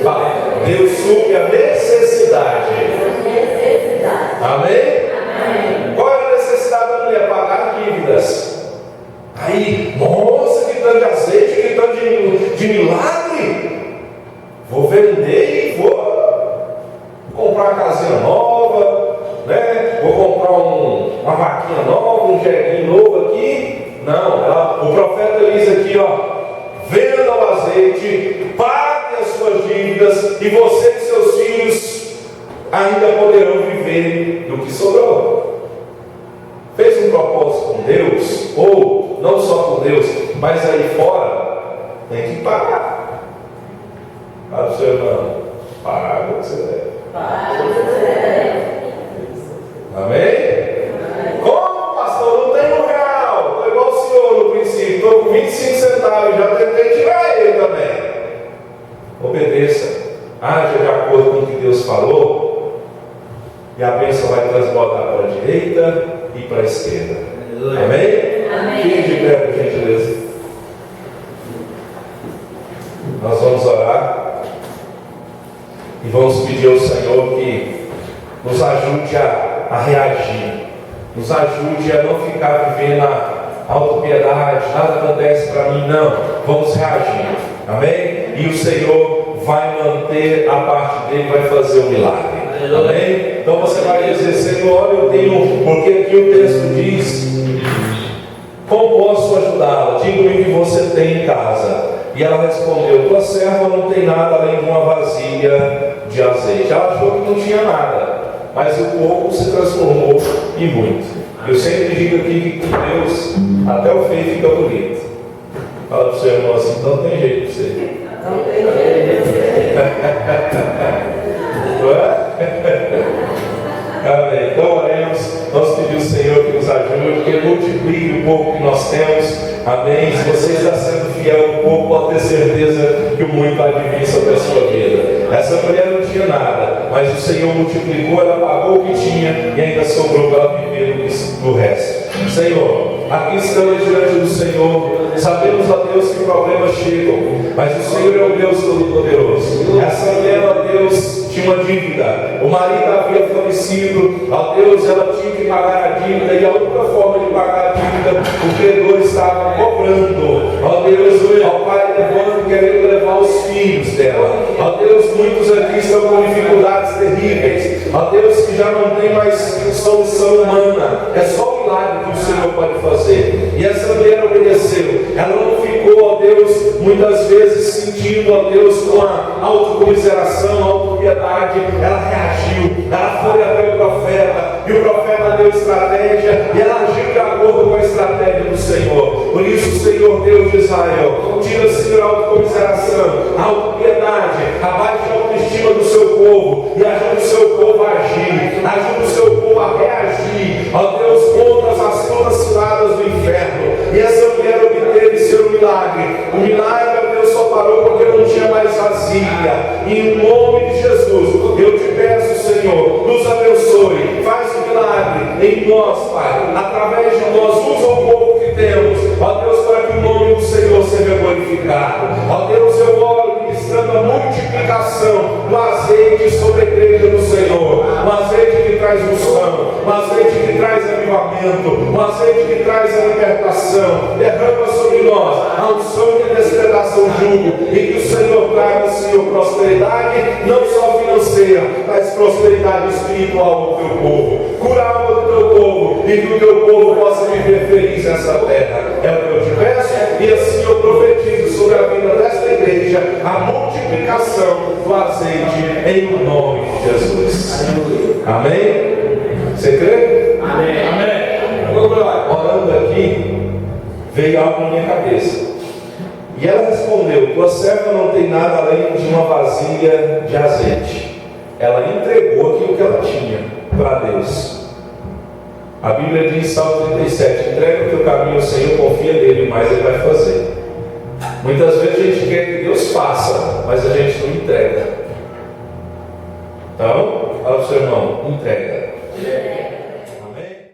Speaker 1: Fala, Deus supre a necessidade. Amém? Amém? Qual é a necessidade da mulher? Pagar dívidas. Aí, nossa, que tanto de azeite, que tanto de milagre. Vou vender e vou comprar uma casinha nova, né? Vou comprar uma vaquinha nova, um jeguinho novo aqui. Não, o profeta diz aqui, venda o azeite, pague as suas dívidas e você e seus filhos ainda poderão viver do que sobrou. Fez um propósito com Deus, ou não só com Deus, mas aí fora tem que pagar. Fala para o seu irmão, paga o que você deve. Amém? Como, pastor? Não tem R$1. Estou igual o senhor no princípio. Estou com 25 centavos. Já tentei tirar ele também. Obedeça. Haja de acordo com o que Deus falou. E a bênção vai transbordar para a direita e para a esquerda. Amém?
Speaker 2: Amém.
Speaker 1: Fique de pé, por gentileza. Nós vamos orar. E vamos pedir ao Senhor que nos ajude a reagir, nos ajude a não ficar vivendo a autopiedade, nada acontece para mim, não. Vamos reagir, amém? E o Senhor vai manter a parte dele, vai fazer um milagre, amém? Então você vai dizer, Senhor, eu tenho, porque aqui o texto diz, como posso ajudá-la? Diga-me o que você tem em casa. E ela respondeu, tua serva não tem nada além de uma vasilha de azeite. Ela achou que não tinha nada, mas o pouco se transformou em muito. Eu sempre digo aqui que com Deus até o feio fica bonito. Fala para o seu irmão assim, então tem jeito para você.
Speaker 2: Não tem jeito.
Speaker 1: Não é? Amém. Então oremos, vamos pedir ao Senhor que nos ajude, que multiplique o pouco que nós temos. Amém. Se você está sendo fiel um pouco, pode ter certeza que o muito vai vir sobre a sua vida. Essa mulher não tinha nada, mas o Senhor multiplicou, ela pagou o que tinha e ainda sobrou para ela viver do resto. Senhor, aqui estamos diante do Senhor, sabemos, ó Deus, que problemas chegam, mas o Senhor é o Deus Todo-Poderoso. Essa mulher, ó Deus, tinha uma dívida, o marido havia falecido, ó Deus, ela tinha que pagar a dívida, e a única forma de pagar a dívida, o credor estava cobrando, ó Deus, ó Pai, levando, querendo levar os filhos dela, ó Deus, muitos aqui estão com dificuldades terríveis, ó Deus, que já não tem mais solução humana, é só o milagre que o Senhor pode fazer. E essa mulher obedeceu, ela não ficou, ó Deus, muitas vezes sentindo, ó Deus, com a autocomiseração, a autopiedade, ela reagiu, ela foi até o profeta, e o profeta deu estratégia, e ela agiu de acordo com a estratégia do Senhor. Por isso o Senhor, Deus de Israel, tira, Senhor, a autocomiseração, a autopiedade, abaixa a autoestima do seu povo, e ajuda o seu povo a agir, ajuda o seu povo a reagir, ó Deus, contra as ciladas do inferno. E essa mulher obteve seu milagre. O milagre, ó Deus, só parou porque não tinha mais vasilha. E em nome de Jesus, eu te peço, Senhor, nos abençoe, faz o milagre em nós, Pai, através de nós, usa o pouco que temos, ó Deus, para que o nome do Senhor seja glorificado. Ó Deus, eu oro ministrando a multiplicação do azeite sobre a igreja do Senhor, um azeite que traz unção, um azeite que traz avivamento, um azeite que traz a libertação. Derrama sobre nós a unção de despedaça o jugo, e que o Senhor traga, Senhor, prosperidade, não só financeira, mas prosperidade espiritual ao teu povo. Cura a alma do teu povo, e que o teu povo possa viver feliz nessa terra. É o que eu te peço, e assim eu profetizo sobre a vida desta igreja a multiplicação do azeite em nome de Jesus. Amém? Você crê?
Speaker 2: Amém.
Speaker 1: Amém. Orando aqui, veio algo na minha cabeça. E ela respondeu: tua serva não tem nada além de uma vasilha de azeite. Ela entregou aquilo que ela tinha para Deus. A Bíblia diz, Salmo 37, entrega o teu caminho ao Senhor, confia nele, mas Ele vai fazer. Muitas vezes a gente quer que Deus faça, mas a gente não entrega. Então, fala para o seu irmão, entrega.